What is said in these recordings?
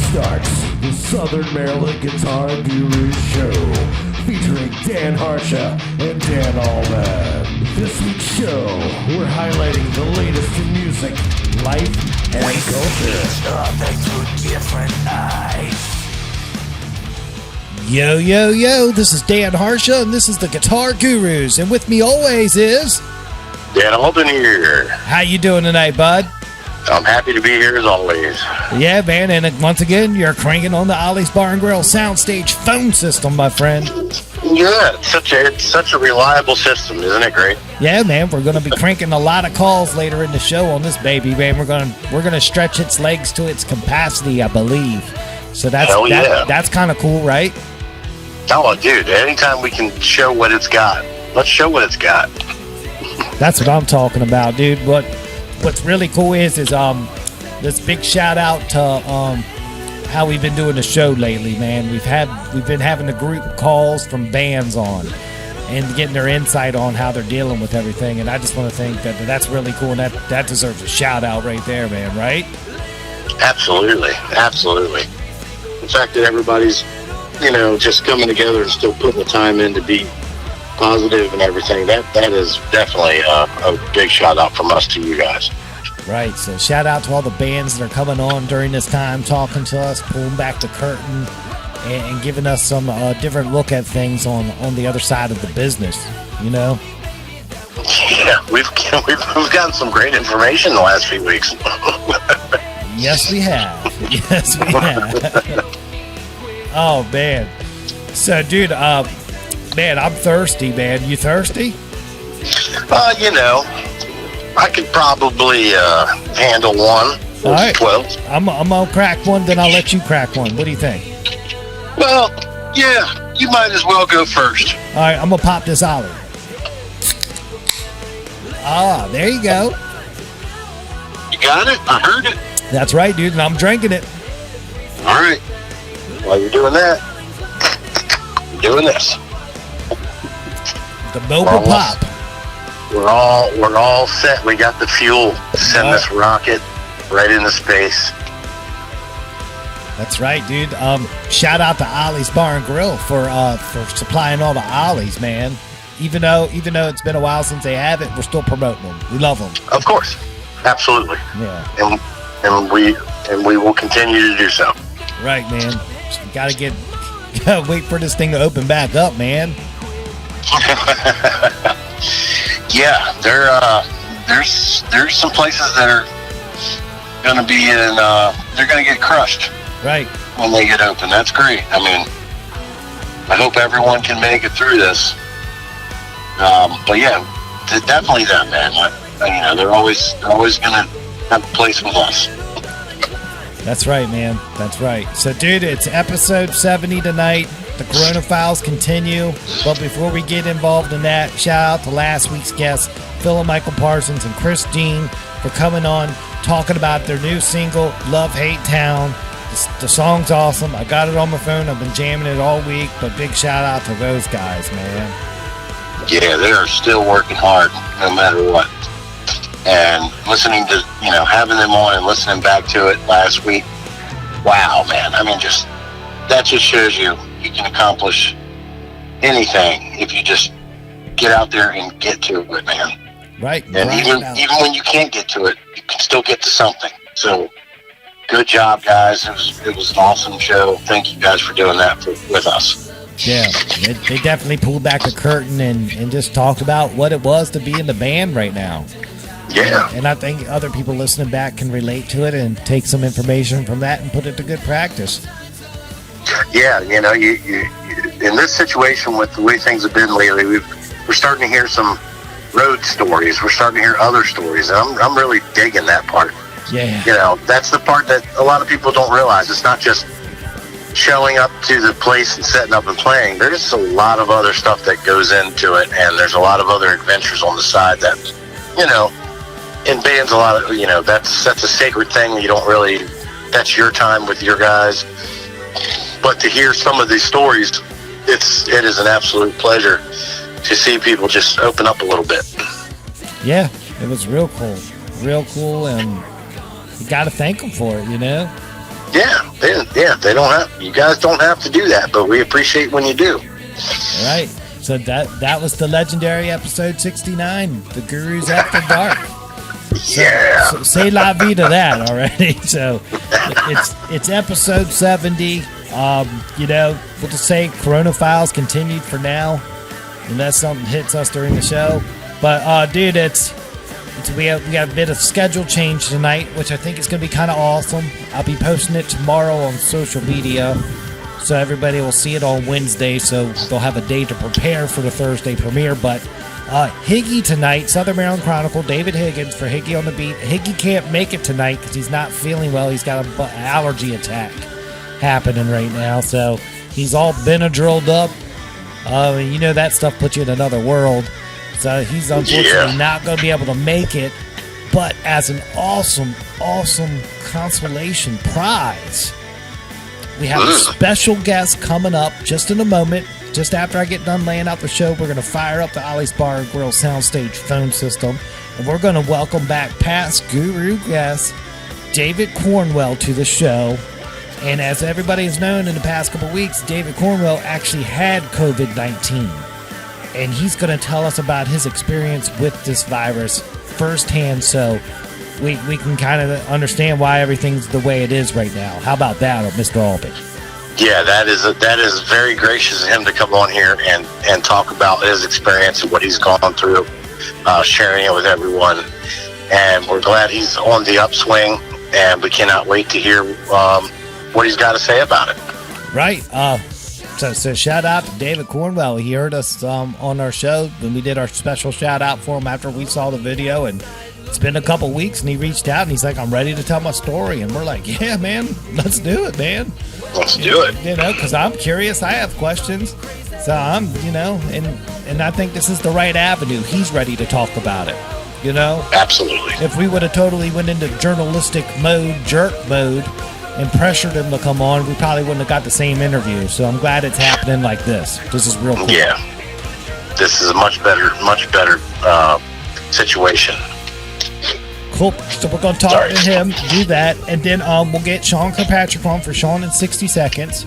starts the Southern Maryland Guitar Guru Show, featuring Dan Harsha and Dan Allman. This week's show, we're highlighting the latest in music, life, and culture. Through different eyes. Yo, yo, yo, this is Dan Harsha, and this is the Guitar Gurus, and with me always is... Dan Alden here. How you doing tonight, bud? I'm happy to be here as always. Yeah, man, and once again, you're cranking on the Ollie's Bar and Grill soundstage phone system, my friend. Yeah, it's such a reliable system, isn't it great? Yeah, man, we're going to be cranking a lot of calls later in the show on this baby, man. We're going to stretch its legs to its capacity, I believe. So that's kind of cool, right? Oh, dude, anytime we can show what it's got, let's show what it's got. That's what I'm talking about, dude. What's really cool is this big shout out to how we've been doing the show lately, man. We've been having the group calls from bands on and getting their insight on how they're dealing with everything, and I just want to think that's really cool, and that deserves a shout out right there, man, right? Absolutely. The fact that everybody's just coming together and still putting the time in to be positive and everything, that is definitely a big shout out from us to you guys. Right, so shout out to all the bands that are coming on during this time, talking to us, pulling back the curtain, and giving us some different look at things on the other side of the business, Yeah, we've gotten some great information the last few weeks. Yes, we have. Oh, man. So, dude, man, I'm thirsty, man. You thirsty? I could probably handle one. All right. 12. I'm going to crack one, then I'll let you crack one. What do you think? Well, yeah, you might as well go first. All right, I'm going to pop this Ollie. Ah, there you go. You got it? I heard it. That's right, dude, and I'm drinking it. All right. While you're doing that, you're doing this. The mobile pop. We're all set. We got the fuel to send this rocket right into space. That's right, dude. Shout out to Ollie's Bar and Grill for supplying all the Ollies, man. Even though it's been a while since they have it, we're still promoting them. We love them. Of course, absolutely. Yeah. And we will continue to do so. Right, man. Gotta wait for this thing to open back up, man. Yeah, there's some places that are gonna be they're gonna get crushed. Right. When they get open. That's great. I mean, I hope everyone can make it through this. But yeah, definitely that, man. They're always gonna have a place with us. That's right, man. That's right. So, dude, it's episode 70 tonight. The Corona Files continue. But before we get involved in that, shout out to last week's guests, Phil and Michael Parsons and Chris Dean, for coming on, talking about their new single, Love Hate Town. The song's awesome. I got it on my phone. I've been jamming it all week. But big shout out to those guys, man. Yeah, they are still working hard no matter what. And listening to, having them on and listening back to it last week, wow, man. I mean, that just shows you can accomplish anything if you just get out there and get to it, man. Right. And even when you can't get to it, you can still get to something. So, good job, guys. It was an awesome show. Thank you guys for doing that with us. Yeah, they definitely pulled back the curtain and just talked about what it was to be in the band right now. Yeah. And I think other people listening back can relate to it and take some information from that and put it to good practice. Yeah, you in this situation with the way things have been lately, we're starting to hear some road stories. We're starting to hear other stories, and I'm really digging that part. Yeah. That's the part that a lot of people don't realize. It's not just showing up to the place and setting up and playing. There's a lot of other stuff that goes into it, and there's a lot of other adventures on the side that, in bands, a lot of, that's a sacred thing. You don't really, that's your time with your guys. But to hear some of these stories, it is an absolute pleasure to see people just open up a little bit. Yeah, it was real cool, and you got to thank them for it, They don't have. You guys don't have to do that, but we appreciate when you do. All right. So that was the legendary episode 69, The Gurus After Dark. So say la vie to that already. So it's episode 70. We'll just say Corona Files continued for now, unless something hits us during the show. But dude, we got a bit of schedule change tonight, which I think is going to be kind of awesome. I'll be posting it tomorrow on social media, so everybody will see it on Wednesday, so they'll have a day to prepare for the Thursday premiere. But Higgy tonight, Southern Maryland Chronicle, David Higgins for Higgy on the Beat. Higgy can't make it tonight because he's not feeling well. He's got an allergy attack happening right now, so he's all Benadrylled up. That stuff puts you in another world. So he's unfortunately not going to be able to make it. But as an awesome consolation prize, we have a special guest coming up just in a moment. Just after I get done laying out the show, we're going to fire up the Ollie's Bar and Grill soundstage phone system. And we're going to welcome back past guru guest David Cornwell to the show. And as everybody has known in the past couple weeks, David Cornwell actually had COVID-19. And he's going to tell us about his experience with this virus firsthand, so we can kind of understand why everything's the way it is right now. How about that, Mr. Albin? Yeah, that is very gracious of him to come on here and talk about his experience and what he's gone through, sharing it with everyone. And we're glad he's on the upswing, and we cannot wait to hear what he's got to say about it. Right. So shout out to David Cornwell. He heard us on our show when we did our special shout out for him after we saw the video, and it's been a couple weeks, and he reached out and he's like, I'm ready to tell my story. And we're like, yeah, man, let's do it, man. Let's do it. Because I'm curious. I have questions. So I'm, and I think this is the right avenue. He's ready to talk about it, Absolutely. If we would have totally went into journalistic mode, jerk mode, and pressured him to come on, we probably wouldn't have got the same interview. So I'm glad it's happening like this. This is real cool. Yeah. This is a much better situation. Cool. So we're going to talk to him, do that, and then we'll get Sean Kirkpatrick on for Sean in 60 seconds.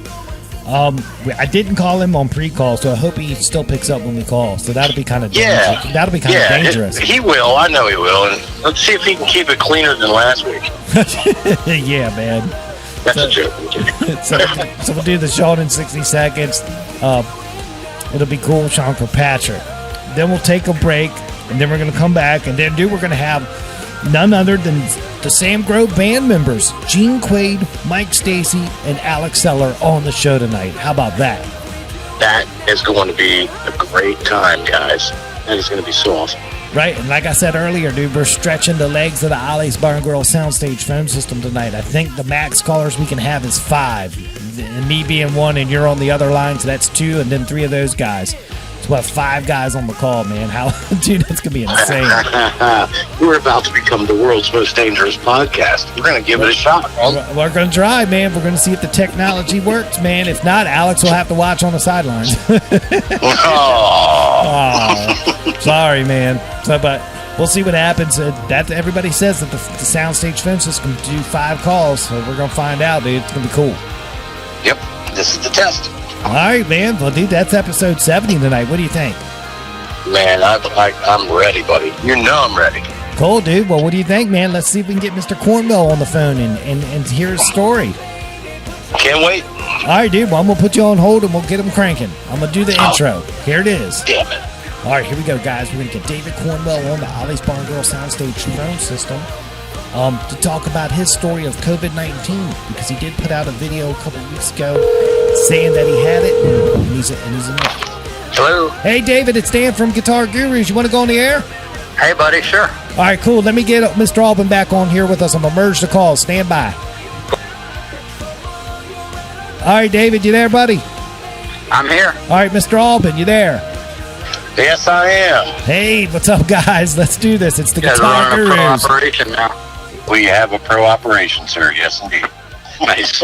I didn't call him on pre-call, so I hope he still picks up when we call. So that'll be kind of that'll be kind of dangerous. He will. I know he will. And let's see if he can keep it cleaner than last week. Yeah, man. That's a joke. So we'll do the Sean in 60 seconds. It'll be cool, Sean Kirkpatrick. Then we'll take a break, and then we're going to come back, and then, we're going to have none other than the Sam Grove band members, Gene Quade, Mike Stacey, and Alex Seller on the show tonight. How about that? That is going to be a great time, guys. That is going to be so awesome. Right, and like I said earlier, dude, we're stretching the legs of the Ollie's Bar and Grill soundstage phone system tonight. I think the max callers we can have is 5. And me being one, and you're on the other line, so that's 2, and then 3 of those guys. So we'll have 5 guys on the call, man. Dude, that's going to be insane. We're about to become the world's most dangerous podcast. We're going to give it a shot. We're going to try, man. We're going to see if the technology works, man. If not, Alex will have to watch on the sidelines. Oh, sorry, man. But we'll see what happens. Everybody says that the soundstage phone system can do 5 calls, so we're going to find out, dude. It's going to be cool. Yep, this is the test. All right, man. Well, dude, that's episode 70 tonight. What do you think? Man, I'm ready, buddy. You know I'm ready. Cool, dude. Well, what do you think, man? Let's see if we can get Mr. Cornwell on the phone and hear his story. Can't wait. All right, dude. Well, I'm going to put you on hold and we'll get him cranking. I'm going to do the intro. Here it is. Damn it. All right, here we go, guys. We're going to get David Cornwell on the Ollie's Bar and Grill soundstage phone system to talk about his story of COVID-19, because he did put out a video a couple weeks ago saying that he had it, and he's in it. Hello. Hey, David, it's Dan from Guitar Gurus. You want to go on the air? Hey, buddy, sure. All right, cool. Let me get Mr. Albin back on here with us. I'm going to merge the calls. Stand by. All right, David, you there, buddy? I'm here. All right, Mr. Albin, you there? Yes, I am. Hey, what's up, guys? Let's do this. It's the Guitar Gurus. We're running a pro operation now. We have a pro operation, sir. Yes, indeed. Nice.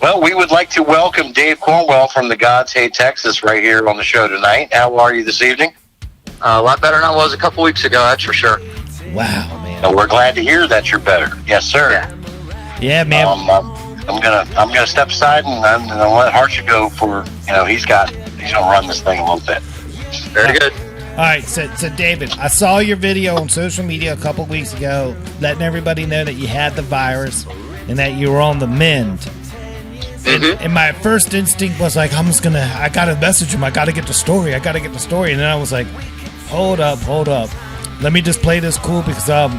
Well, we would like to welcome Dave Cornwell from the God's Hate, Texas, right here on the show tonight. How are you this evening? A lot better than I was a couple weeks ago, that's for sure. Wow, man. And we're glad to hear that you're better. Yes, sir. Yeah. Yeah, man. I'm gonna step aside and I'm gonna let Harsha go for, he's gonna run this thing a little bit. Very good. All right, so David, I saw your video on social media a couple weeks ago letting everybody know that you had the virus and that you were on the mend. Mm-hmm. And my first instinct was like, I gotta message him. I gotta get the story. And then I was like, hold up. Let me just play this cool because I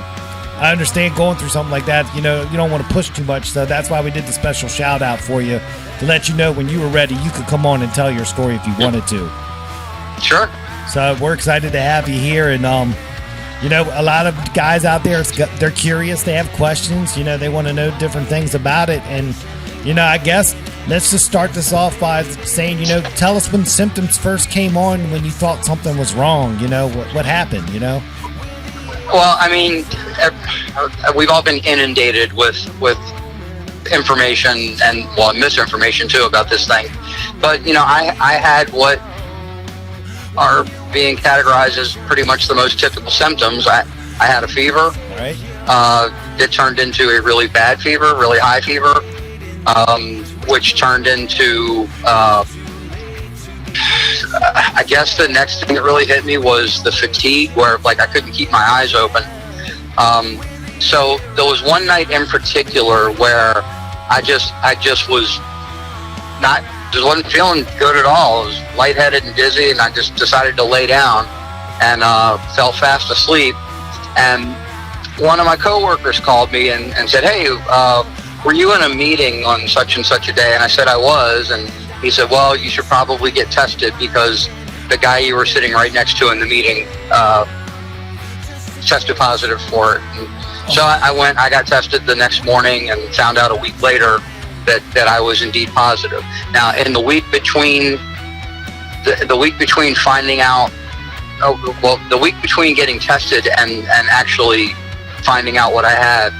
understand going through something like that. You don't want to push too much. So that's why we did the special shout out for you to let you know when you were ready, you could come on and tell your story if you wanted to. Sure. So we're excited to have you here. And, a lot of guys out there, they're curious. They have questions. They want to know different things about it. And, I guess let's just start this off by saying, tell us when symptoms first came on, when you thought something was wrong. What happened, Well, I mean, we've all been inundated with information and misinformation too about this thing. But I had what are being categorized as pretty much the most typical symptoms. I had a fever. Right. It turned into a really bad fever, really high fever, which turned into I guess the next thing that really hit me was the fatigue, where I couldn't keep my eyes open. So there was one night in particular where I just wasn't feeling good at all. I was lightheaded and dizzy, and I just decided to lay down and fell fast asleep. And one of my coworkers called me and said, "Hey, were you in a meeting on such and such a day?" And I said I was, and he said, "Well, you should probably get tested because the guy you were sitting right next to in the meeting tested positive for it." And so I went, I got tested the next morning and found out a week later that I was indeed positive. Now, in the week between finding out, the week between getting tested and actually finding out what I had,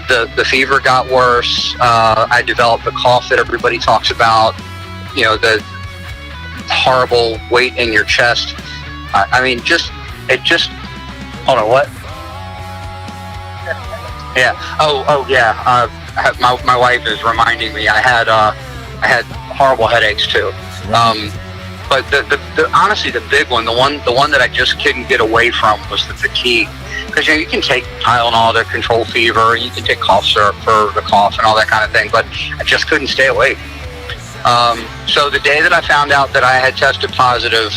the fever got worse. I developed the cough that everybody talks about, the horrible weight in your chest. Hold on, what? Yeah. Oh, yeah. My wife is reminding me I had horrible headaches too. Right. But honestly, the big one, the one that I just couldn't get away from was the fatigue. Because you can take Tylenol to control fever, and you can take cough syrup for the cough and all that kind of thing, but I just couldn't stay awake. So the day that I found out that I had tested positive,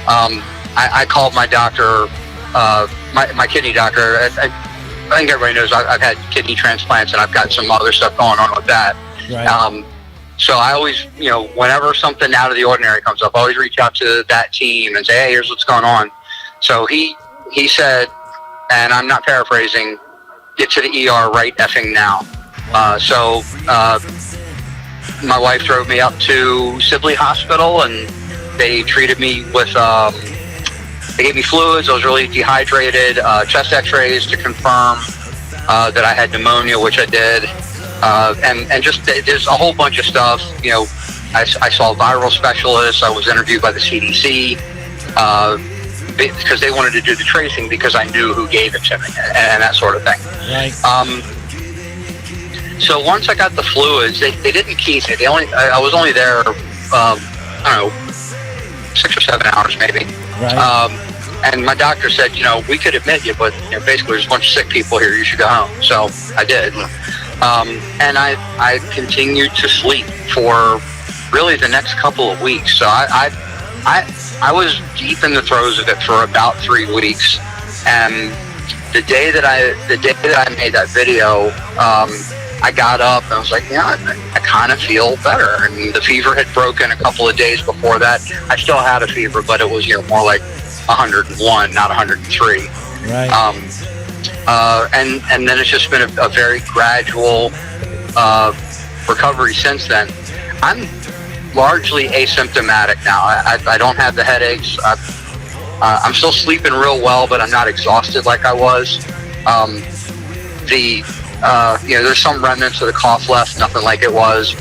I called my doctor, my kidney doctor. I think everybody knows I've had kidney transplants, and I've got some other stuff going on with that. Right. So I always, whenever something out of the ordinary comes up, I always reach out to that team and say, "Hey, here's what's going on." So he said, and I'm not paraphrasing, "Get to the ER right effing now." So my wife drove me up to Sibley Hospital, and they treated me with, they gave me fluids. I was really dehydrated, chest x-rays to confirm that I had pneumonia, which I did. And just there's a whole bunch of stuff. I saw viral specialists. I was interviewed by the CDC because they wanted to do the tracing because I knew who gave it to me and that sort of thing. Right. So once I got the fluids, they didn't keep it. I was only there, I don't know, 6 or 7 hours maybe. Right. And my doctor said, we could admit you, but basically there's a bunch of sick people here. You should go home. So I did. And I continued to sleep for really the next couple of weeks. So I was deep in the throes of it for about 3 weeks. And the day that I made that video, I got up and I was like, I kind of feel better. And the fever had broken a couple of days before that. I still had a fever, but it was more like 101, not 103. Right. And then it's just been a very gradual recovery since then. I'm largely asymptomatic now. I don't have the headaches. I'm still sleeping real well, but I'm not exhausted like I was. There's some remnants of the cough left, nothing like it was.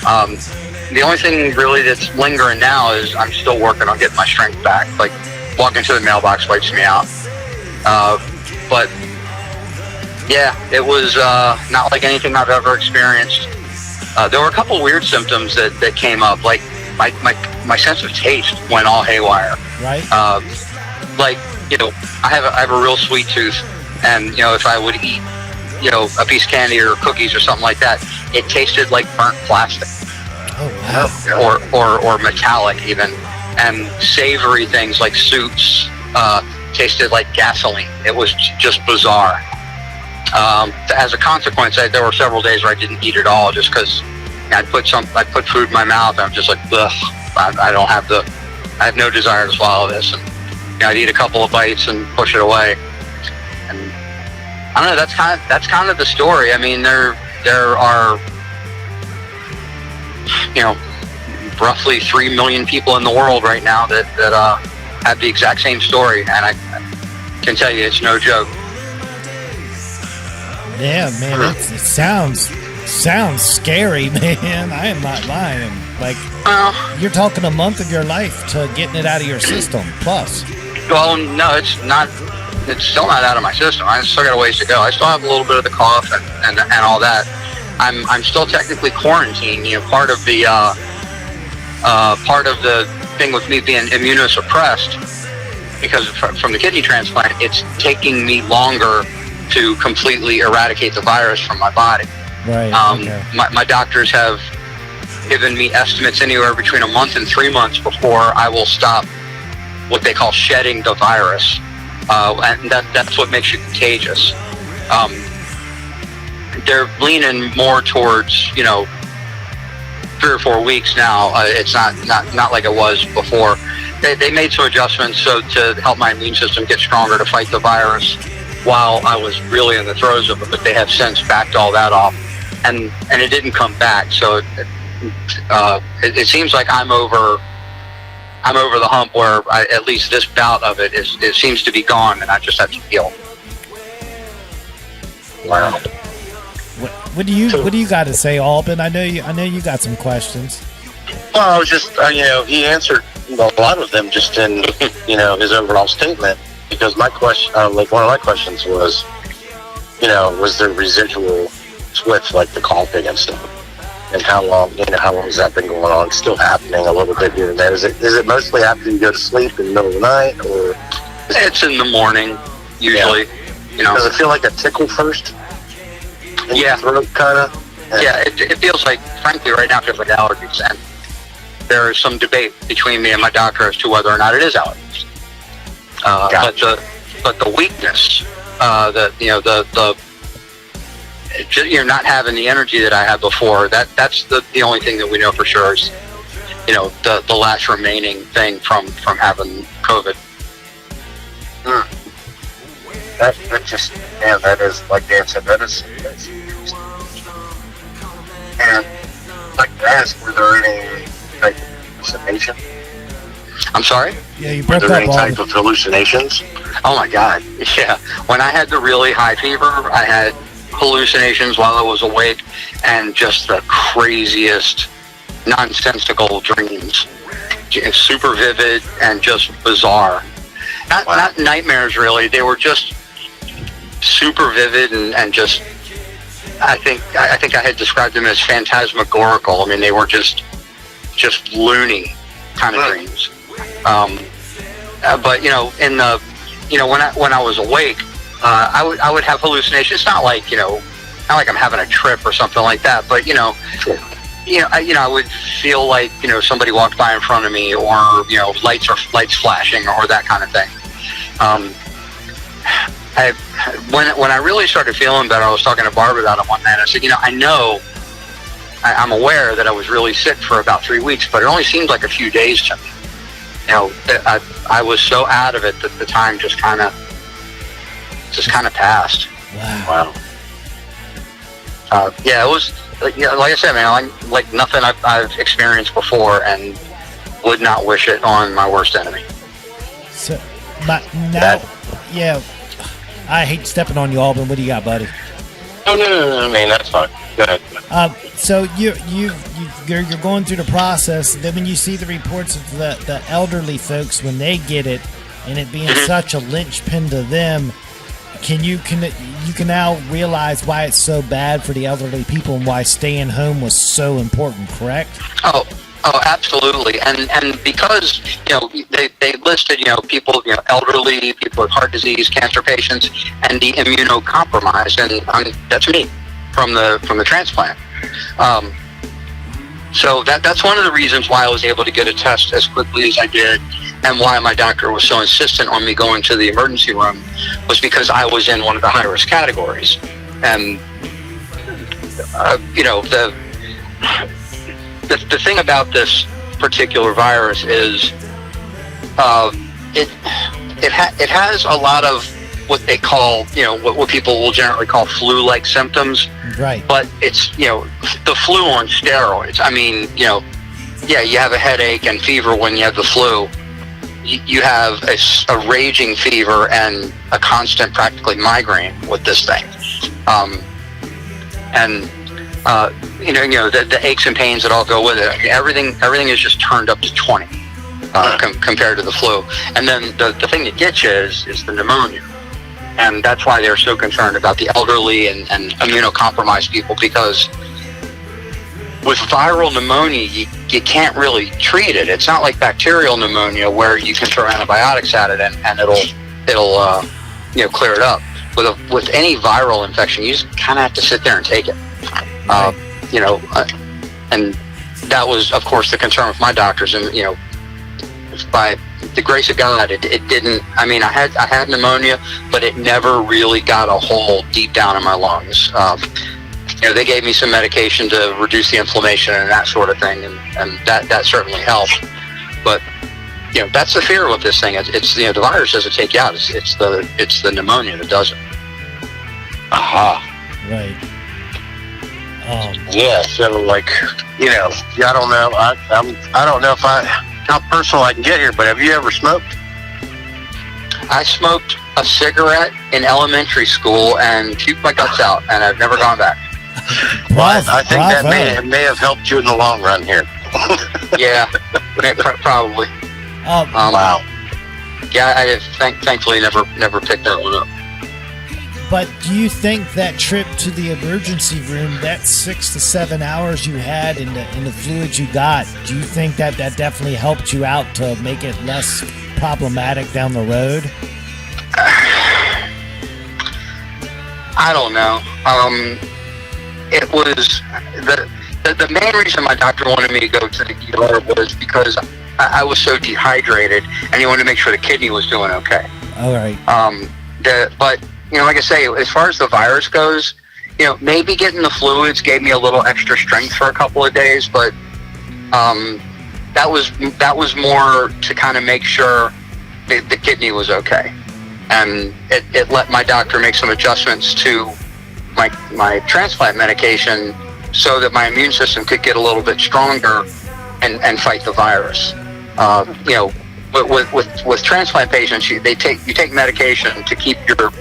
The only thing really that's lingering now is I'm still working on getting my strength back. Like walking to the mailbox wipes me out. But Yeah, it was not like anything I've ever experienced. There were a couple weird symptoms that came up, like my sense of taste went all haywire. Right. Like, I have a real sweet tooth, and if I would eat, a piece of candy or cookies or something like that, it tasted like burnt plastic. Oh wow. Or metallic even, and savory things like soups tasted like gasoline. It was just bizarre. As a consequence, there were several days where I didn't eat at all, just because I put food in my mouth, and I'm just like, ugh, I have no desire to swallow this, and I'd eat a couple of bites and push it away. And I don't know. That's kind of the story. I mean, there are roughly 3 million people in the world right now that have the exact same story, and I can tell you it's no joke. Yeah, man, it sounds scary, man. I am not lying. Like, you're talking a month of your life to getting it out of your system, plus. Well, no, it's not. It's still not out of my system. I still got a ways to go. I still have a little bit of the cough and all that. I'm still technically quarantined. Part of the thing with me being immunosuppressed, because from the kidney transplant, it's taking me longer to completely eradicate the virus from my body. Right. Okay. My doctors have given me estimates anywhere between a month and 3 months before I will stop what they call shedding the virus, and that's what makes you contagious. They're leaning more towards 3 or 4 weeks now. It's not like it was before. They made some adjustments to help my immune system get stronger to fight the virus while I was really in the throes of it, but they have since backed all that off, and it didn't come back. So it seems like I'm over the hump, where at least this bout of it seems to be gone, and I just have to heal. Wow. What do you got to say, Alban? I know you got some questions. Well, I was just he answered a lot of them just in his overall statement. Because my question, one of my questions was, was there residual with like the coughing and stuff, and how long has that been going on? Still happening a little bit here and there. Is it mostly after you go to sleep in the middle of the night, or? It's in the morning usually. Yeah. Does it feel like a tickle first? In yeah. your throat, kind of. Yeah, it feels like, frankly, right now it feels like allergies, and there is some debate between me and my doctor as to whether or not it is allergies. But the weakness, you're not having the energy that I had before. That's the only thing that we know for sure is, the last remaining thing from having COVID. That is, like Dan said, that's and like to ask, were there any type of hallucination? I'm sorry? Yeah, you Were broke there up, any Alban. type of hallucinations? Oh my God, yeah. When I had the really high fever, I had hallucinations while I was awake, and just the craziest nonsensical dreams. Super vivid and just bizarre. Not nightmares, really. They were just super vivid and just, I think I had described them as phantasmagorical. I mean, they were just loony kind of dreams. But in the when I was awake, I would have hallucinations. It's not like I'm having a trip or something like that. But I would feel like somebody walked by in front of me, or lights flashing, or that kind of thing. When I really started feeling better, I was talking to Barb about it one night. I said, I'm aware that I was really sick for about 3 weeks, but it only seemed like a few days to me. I was so out of it that the time just kind of passed. Wow. Yeah, it was like I said, man, like nothing I've experienced before, and would not wish it on my worst enemy. So now, yeah. I hate stepping on you, Alban. What do you got, buddy? No. I mean, that's fine. Go ahead. So you're going through the process. Then when you see the reports of the elderly folks when they get it, and it being such a linchpin to them, you can now realize why it's so bad for the elderly people and why staying home was so important, correct? Oh, absolutely. And because, they listed, people, elderly, people with heart disease, cancer patients, and the immunocompromised, and that's me from the transplant. So that's one of the reasons why I was able to get a test as quickly as I did, and why my doctor was so insistent on me going to the emergency room, was because I was in one of the high-risk categories. And, the thing about this particular virus is it has a lot of what they call, what people will generally call flu-like symptoms. Right. But it's, the flu on steroids. I mean, you have a headache and fever when you have the flu. You have a raging fever and a constant, practically, migraine with this thing. The aches and pains that all go with it. I mean, everything is just turned up to 20 compared to the flu. And then the thing that gets you is the pneumonia. And that's why they're so concerned about the elderly and immunocompromised people, because with viral pneumonia, you can't really treat it. It's not like bacterial pneumonia where you can throw antibiotics at it and it'll clear it up. With any viral infection, you just kind of have to sit there and take it. And that was, of course, the concern with my doctors. And by the grace of God, it didn't. I mean, I had pneumonia, but it never really got a hold deep down in my lungs. They gave me some medication to reduce the inflammation and that sort of thing, and that certainly helped. But that's the fear with this thing. It's the virus doesn't take you out. It's the pneumonia that does it. Aha. Right. Yeah. So I don't know. I don't know how personal I can get here, but have you ever smoked? I smoked a cigarette in elementary school and puked my guts out, and I've never gone back. I think that may have helped you in the long run here. Yeah, probably. Wow. Yeah, I thankfully never picked that one up. But do you think that trip to the emergency room, that 6 to 7 hours you had in the fluids you got, do you think that definitely helped you out to make it less problematic down the road? I don't know. It was the main reason my doctor wanted me to go to the ER was because I was so dehydrated, and he wanted to make sure the kidney was doing okay. All right. But like I say, as far as the virus goes, maybe getting the fluids gave me a little extra strength for a couple of days, but that was more to kind of make sure the kidney was okay, and it let my doctor make some adjustments to my transplant medication so that my immune system could get a little bit stronger and fight the virus. With transplant patients, you take medication to keep your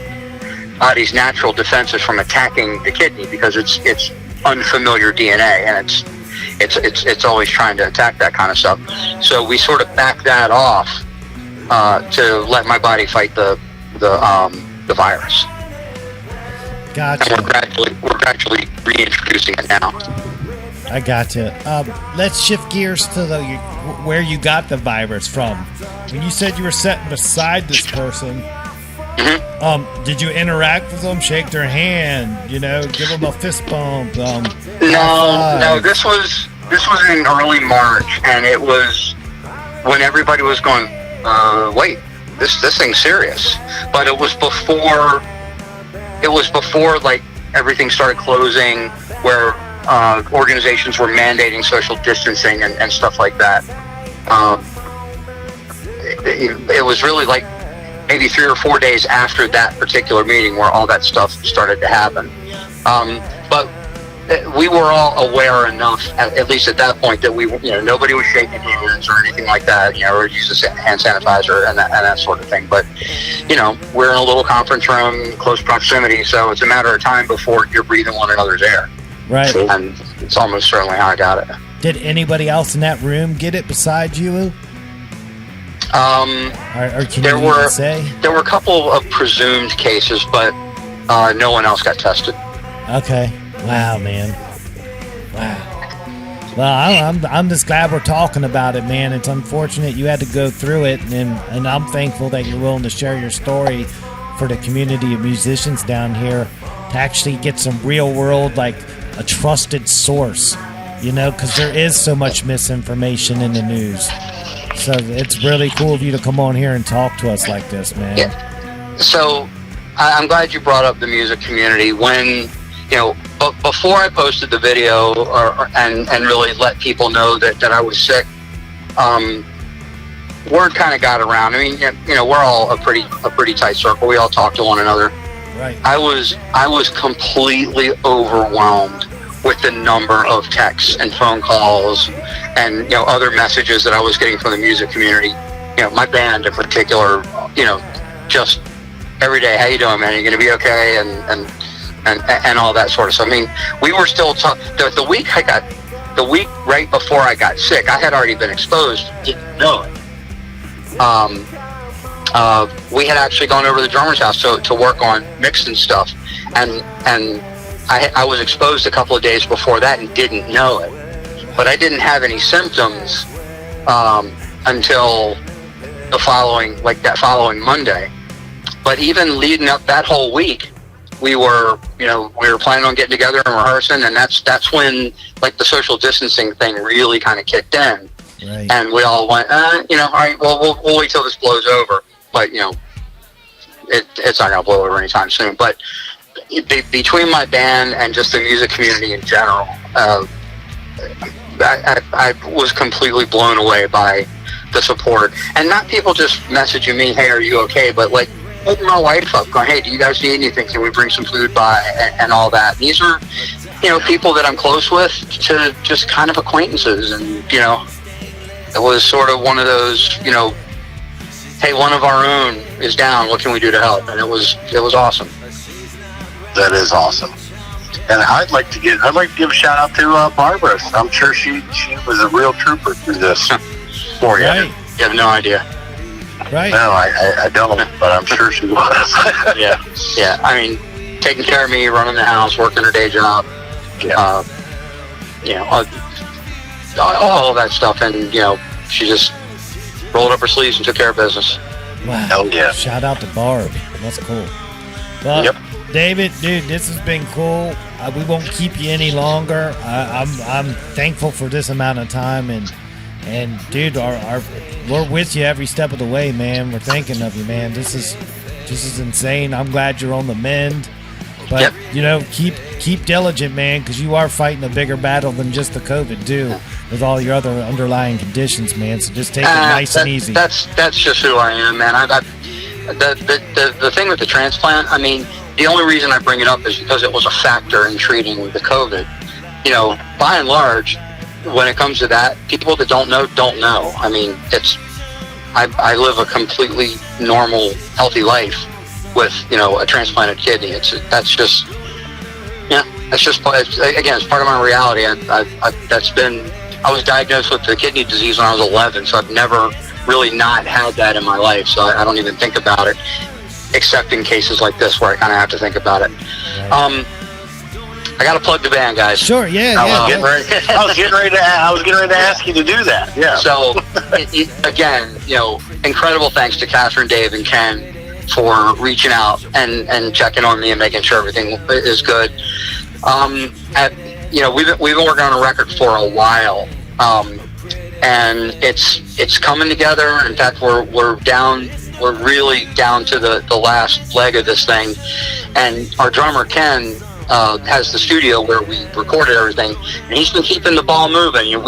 body's natural defenses from attacking the kidney, because it's unfamiliar DNA, and it's always trying to attack that kind of stuff. So we sort of back that off to let my body fight the virus. Gotcha. And we're gradually reintroducing it now. I gotcha. Let's shift gears to where you got the virus from. When you said you were sitting beside this person, did you interact with them, shake their hand, give them a fist bump? No. This was in early March, and it was when everybody was going, wait, this thing's serious. But it was before like everything started closing, where organizations were mandating social distancing and stuff like that. It was really like maybe 3 or 4 days after that particular meeting where all that stuff started to happen. But we were all aware enough, at least at that point, that we, nobody was shaking hands or anything like that, or using hand sanitizer and that sort of thing. But, we're in a little conference room, close proximity, so it's a matter of time before you're breathing one another's air. Right. And it's almost certainly how I got it. Did anybody else in that room get it besides you? Or can you even say? There were a couple of presumed cases, but no one else got tested. Okay. Wow, man. Wow. Well, I'm just glad we're talking about it, man. It's unfortunate you had to go through it, and I'm thankful that you're willing to share your story for the community of musicians down here to actually get some real world, like a trusted source, you know, because there is so much misinformation in the news. So it's really cool of you to come on here and talk to us like this, man. Yeah. So I'm glad you brought up the music community. When, you know, before I posted the video and really let people know that I was sick, word kind of got around. I mean, you know, we're all a pretty tight circle. We all talk to one another. Right. I was completely overwhelmed with the number of texts and phone calls and, you know, other messages that I was getting from the music community. You know, my band in particular, you know, just every day, how you doing, man? Are you going to be okay? And all that sort of stuff. I mean, we were still the week right before I got sick, I had already been exposed, didn't know it. We had actually gone over to the drummer's house to work on mixing stuff, and I was exposed a couple of days before that and didn't know it. But I didn't have any symptoms until that following Monday. But even leading up that whole week, we were planning on getting together and rehearsing, and that's when, like, the social distancing thing really kind of kicked in. Right. And we all went, all right, well, we'll wait till this blows over. But, you know, it's not going to blow over anytime soon. But between my band and just the music community in general, I was completely blown away by the support. And not people just messaging me, hey, are you okay? But, like, hitting my wife up, going, hey, do you guys need anything? Can we bring some food by? And all that. These are, you know, people that I'm close with to just kind of acquaintances. And, you know, it was sort of one of those, you know, hey, one of our own is down. What can we do to help? And it was awesome. That is awesome. And I'd like to give a shout out to Barbara. I'm sure she was a real trooper through this for you. Right. You have no idea. Right. No, I don't, but I'm sure she was. Yeah. I mean, taking care of me, running the house, working her day job. Yeah. You know, all that stuff, and, you know, she just rolled up her sleeves and took care of business. Wow. Oh, yeah. Shout out to Barb. That's cool. Well, Yep. David, dude, this has been cool. We won't keep you any longer. I'm thankful for this amount of time, and dude, we're with you every step of the way, man. We're thinking of you, man. This is insane. I'm glad you're on the mend. But, Yep. you know, keep diligent, man, because you are fighting a bigger battle than just the COVID, too, with all your other underlying conditions, man. So just take it nice and easy. That's just who I am, man. The thing with the transplant, I mean, the only reason I bring it up is because it was a factor in treating the COVID. You know, by and large, when it comes to that, people that don't know. I mean, I live a completely normal, healthy life with, you know, a transplanted kidney. That's just again, it's part of my reality. I was diagnosed with the kidney disease when I was 11, so I've never really not had that in my life. So I don't even think about it, except in cases like this where I kind of have to think about it. Right. I got to plug the band, guys. Sure, yeah. I was getting ready to ask you to do that. Yeah. So, again, you know, incredible thanks to Catherine, Dave, and Ken for reaching out and checking on me and making sure everything is good. You know, we've been working on a record for a while, and it's coming together. In fact, we're really down to the last leg of this thing, and our drummer Ken has the studio where we recorded everything, and he's been keeping the ball moving. You know,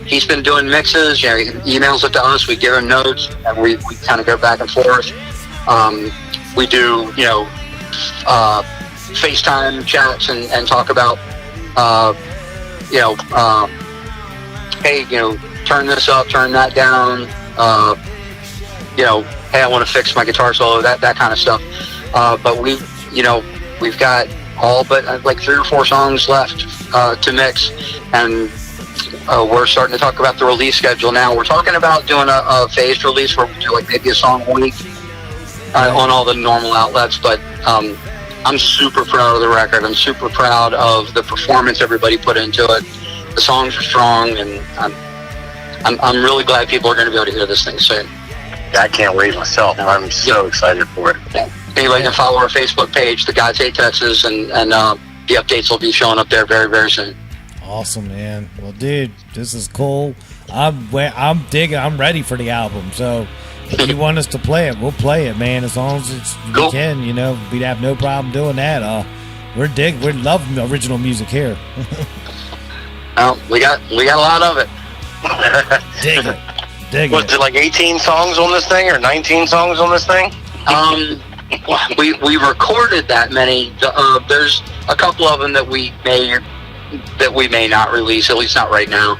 he's been doing mixes. You know, he emails it to us. We give him notes, and we kind of go back and forth. We do, you know, FaceTime chats and talk about, you know, hey, you know, turn this up, turn that down. You know, hey, I want to fix my guitar solo, that kind of stuff. But we've got all but like 3 or 4 songs left to mix, and we're starting to talk about the release schedule now. We're talking about doing a phased release where we do like maybe a song a week on all the normal outlets. But I'm super proud of the record. I'm super proud of the performance everybody put into it. The songs are strong, and I'm really glad people are going to be able to hear this thing soon. I can't wait myself. I'm so excited for it. Anybody can follow our Facebook page, The God's Hate Texas, and the updates will be showing up there very, very soon. Awesome, man. Well, dude, this is cool. I'm digging. I'm ready for the album. So if you want us to play it, we'll play it, man. As long as we can, we'd have no problem doing that. We're loving the original music here. We got a lot of it. Dig it. Was it like 18 songs on this thing or 19 songs on this thing? We recorded that many. There's a couple of them that we may not release, at least not right now.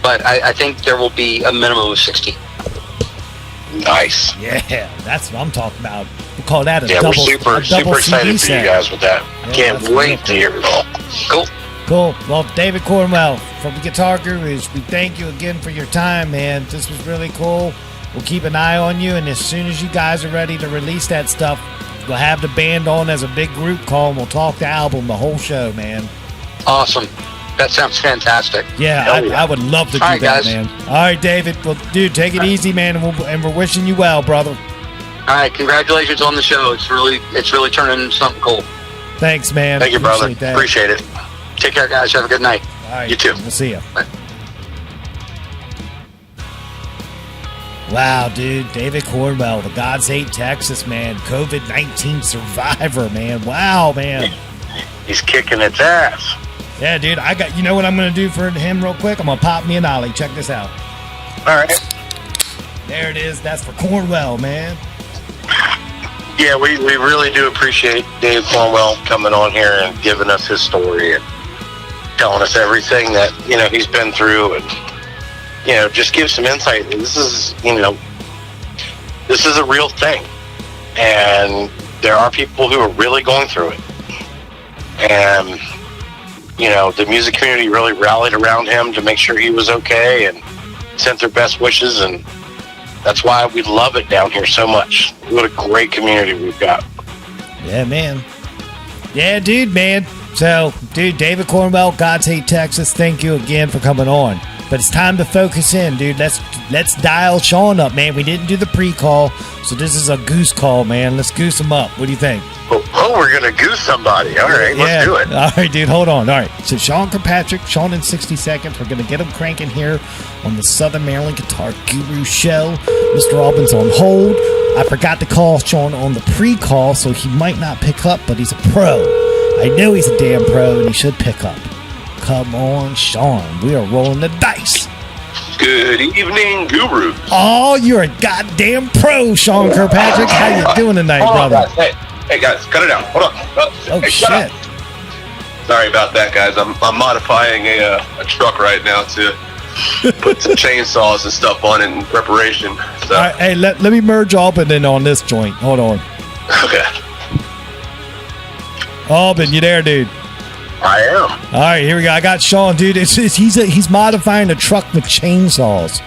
But I think there will be a minimum of 16. Nice. Yeah, that's what I'm talking about. We call that a double. We're super excited for you guys with that. Yeah, can't wait to hear it all. Cool. Well, David Cornwell from the Guitar Gurus, we thank you again for your time, man. This was really cool. We'll keep an eye on you, and as soon as you guys are ready to release that stuff, we'll have the band on as a big group call, and we'll talk the album the whole show, man. Awesome. That sounds fantastic. Yeah, I would love to do that, guys. Man. All right, David. Well, dude, take it easy, man, and we're wishing you well, brother. All right, congratulations on the show. It's really turning into something cool. Thanks, man. Thank you, brother. Appreciate it. Take care, guys. Have a good night. All right. You too. We'll see you. Bye. Wow, dude. David Cornwell, the God's Hate Texas, man. COVID-19 survivor, man. Wow, man. He's kicking its ass. Yeah, dude. You know what I'm going to do for him real quick? I'm going to pop me an ollie. Check this out. All right. There it is. That's for Cornwell, man. Yeah, we really do appreciate Dave Cornwell coming on here and giving us his story and telling us everything that, he's been through and, just give some insight. This is a real thing. And there are people who are really going through it. And, the music community really rallied around him to make sure he was okay and sent their best wishes. And that's why we love it down here so much. What a great community we've got. Yeah, man. Yeah, dude, man. So, dude, David Cornwell, God's Hate Texas, thank you again for coming on. But it's time to focus in, dude. Let's dial Sean up, man. We didn't do the pre-call, so this is a goose call, man. Let's goose him up. What do you think? Oh, we're going to goose somebody. All right, let's do it. All right, dude, hold on. All right, so Sean Kirkpatrick, Sean in 60 seconds. We're going to get him cranking here on the Southern Maryland Guitar Guru Show. Mr. Albin's on hold. I forgot to call Sean on the pre-call, so he might not pick up, but he's a pro. I know he's a damn pro, and he should pick up. Come on, Sean. We are rolling the dice. Good evening, Guru. Oh, you're a goddamn pro, Sean Kirkpatrick. How you doing tonight, brother? Guys. Hey, guys, cut it down. Hold on. Oh, hey, shit. Sorry about that, guys. I'm modifying a truck right now to put some chainsaws and stuff on in preparation. So. All right, hey, let me merge Albin in on this joint. Hold on. Okay. Albin, you there, dude? I am. All right, here we go. I got Sean, dude. He's modifying a truck with chainsaws.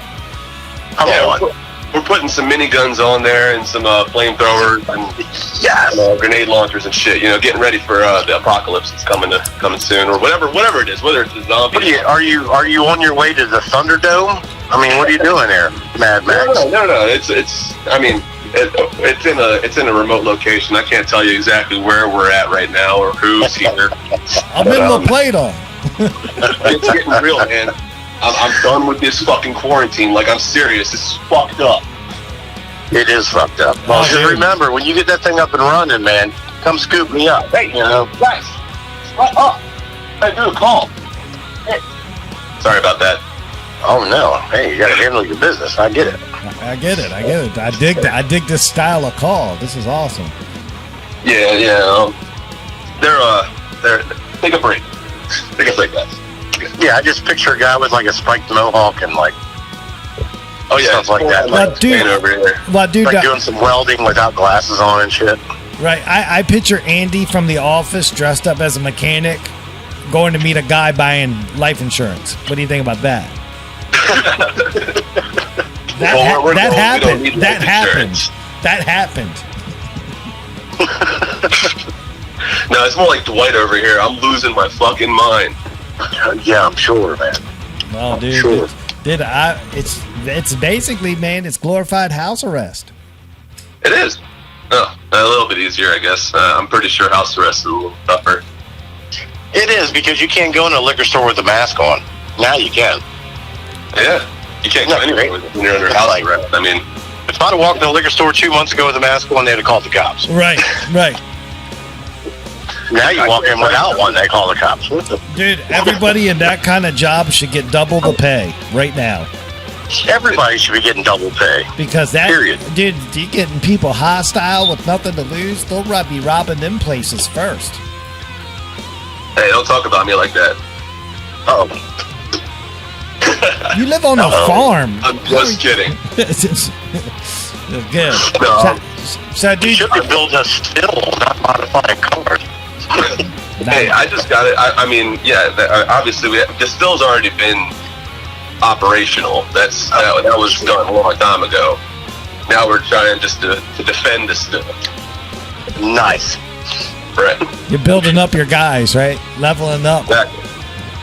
Come on. We're putting some miniguns on there and some flamethrowers and grenade launchers and shit. Getting ready for the apocalypse that's coming soon, or whatever it is. Whether it's a zombie. Are you on your way to the Thunderdome? I mean, what are you doing there, Mad Max? No. It's in a remote location. I can't tell you exactly where we're at right now or who's here. I'm in La Plata. It's getting real, man. I'm done with this fucking quarantine. Like, I'm serious. This is fucked up. It is fucked up. Well, just remember, when you get that thing up and running, man, come scoop me up. Hey, guys, what up? Hey, dude, call. Hey. Sorry about that. Oh no! Hey, you gotta handle your business. I get it. I get it. I dig this style of call. This is awesome. Yeah. They're take a break. Take a break, guys. Yeah, I just picture a guy with like a spiked mohawk and like stuff like that. Well, dude, over here. Like doing some welding without glasses on and shit. Right. I picture Andy from The Office dressed up as a mechanic. going to meet a guy buying life insurance. What do you think about that? That happened. That happened. No, it's more like Dwight over here. I'm losing my fucking mind. Yeah, I'm sure, man. Well, dude, Sure. it's basically, man, it's glorified house arrest. It is. Oh, a little bit easier, I guess. I'm pretty sure house arrest is a little tougher. It is, because you can't go in a liquor store with a mask on. Now you can. Yeah. You can't go anywhere when you're under house arrest. I mean, if I'd have walked in a liquor store 2 months ago with a mask on, they'd have called the cops. Right. Now you walk in without one, they call the cops. What the? Dude, everybody in that kind of job should get double the pay right now. Everybody should be getting double pay. Because that, Period. dude, you getting people hostile with nothing to lose, they'll be robbing them places first. hey, don't talk about me like that. Oh, You live on a farm. I'm just kidding. Good. No. So, you dude, should be building a still, not modifying cars. Hey, I just got it. I mean, yeah, obviously, the still's already been operational. That was done a long time ago. Now we're trying just to defend the still. Nice. Right. you're building up your guys, right? Leveling up. Exactly.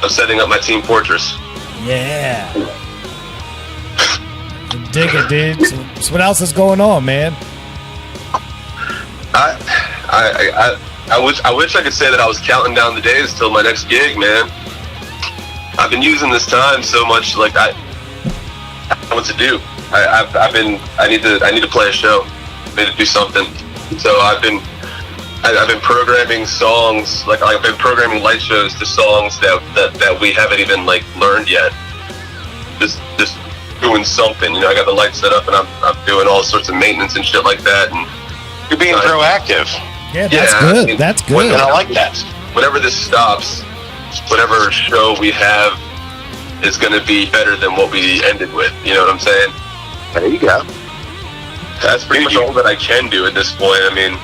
I'm setting up my team fortress. Yeah. Dig it, dude. So what else is going on, man? I wish I could say that I was counting down the days till my next gig, man. I've been using this time so much, like I don't know what to do. I need to play a show. I need to do something. So I've been programming songs, like I've been programming light shows to songs that we haven't even like learned yet. Just doing something, you know. I got the lights set up and I'm doing all sorts of maintenance and shit like that. And You're being proactive. Yeah, that's Yeah, good. I mean, That's good. And I like that. whenever this stops, whatever show we have is going to be better than what we ended with. You know what I'm saying? There you go. That's pretty much all that I can do at this point. I mean,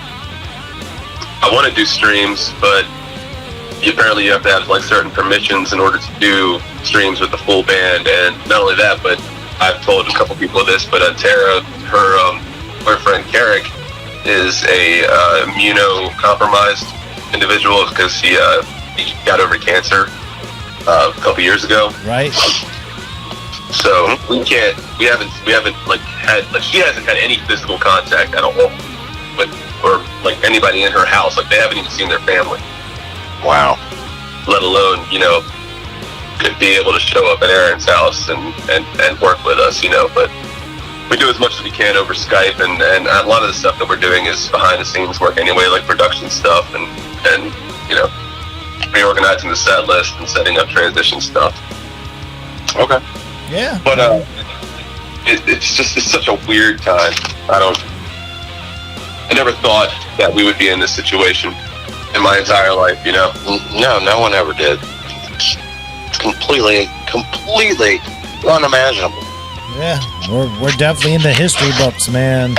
I want to do streams, but apparently you have to have like certain permissions in order to do streams with the full band. And not only that, but I've told a couple people this, but Tara, her boyfriend Carrick, is a immunocompromised individual because he got over cancer a couple years ago. Right. So we haven't like had, like, she hasn't had any physical contact at all with, or like anybody in her house. Like they haven't even seen their family. Wow. Let alone, you know, could be able to show up at Aaron's house and work with us, you know. But we do as much as we can over Skype, and a lot of the stuff that we're doing is behind the scenes work anyway, like production stuff and you know, reorganizing the set list and setting up transition stuff. Okay. Yeah. But it's such a weird time. I never thought that we would be in this situation in my entire life, you know. No one ever did. It's completely unimaginable. Yeah, we're definitely in the history books, man.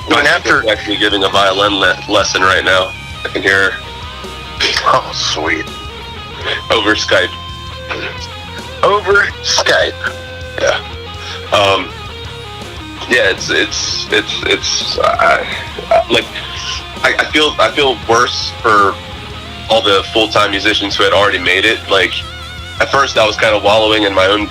My sister's actually giving a violin lesson right now. I can hear her. Oh, sweet. Over Skype. Over Skype. Yeah. Yeah, I feel worse for all the full-time musicians who had already made it. Like, at first I was kind of wallowing in my own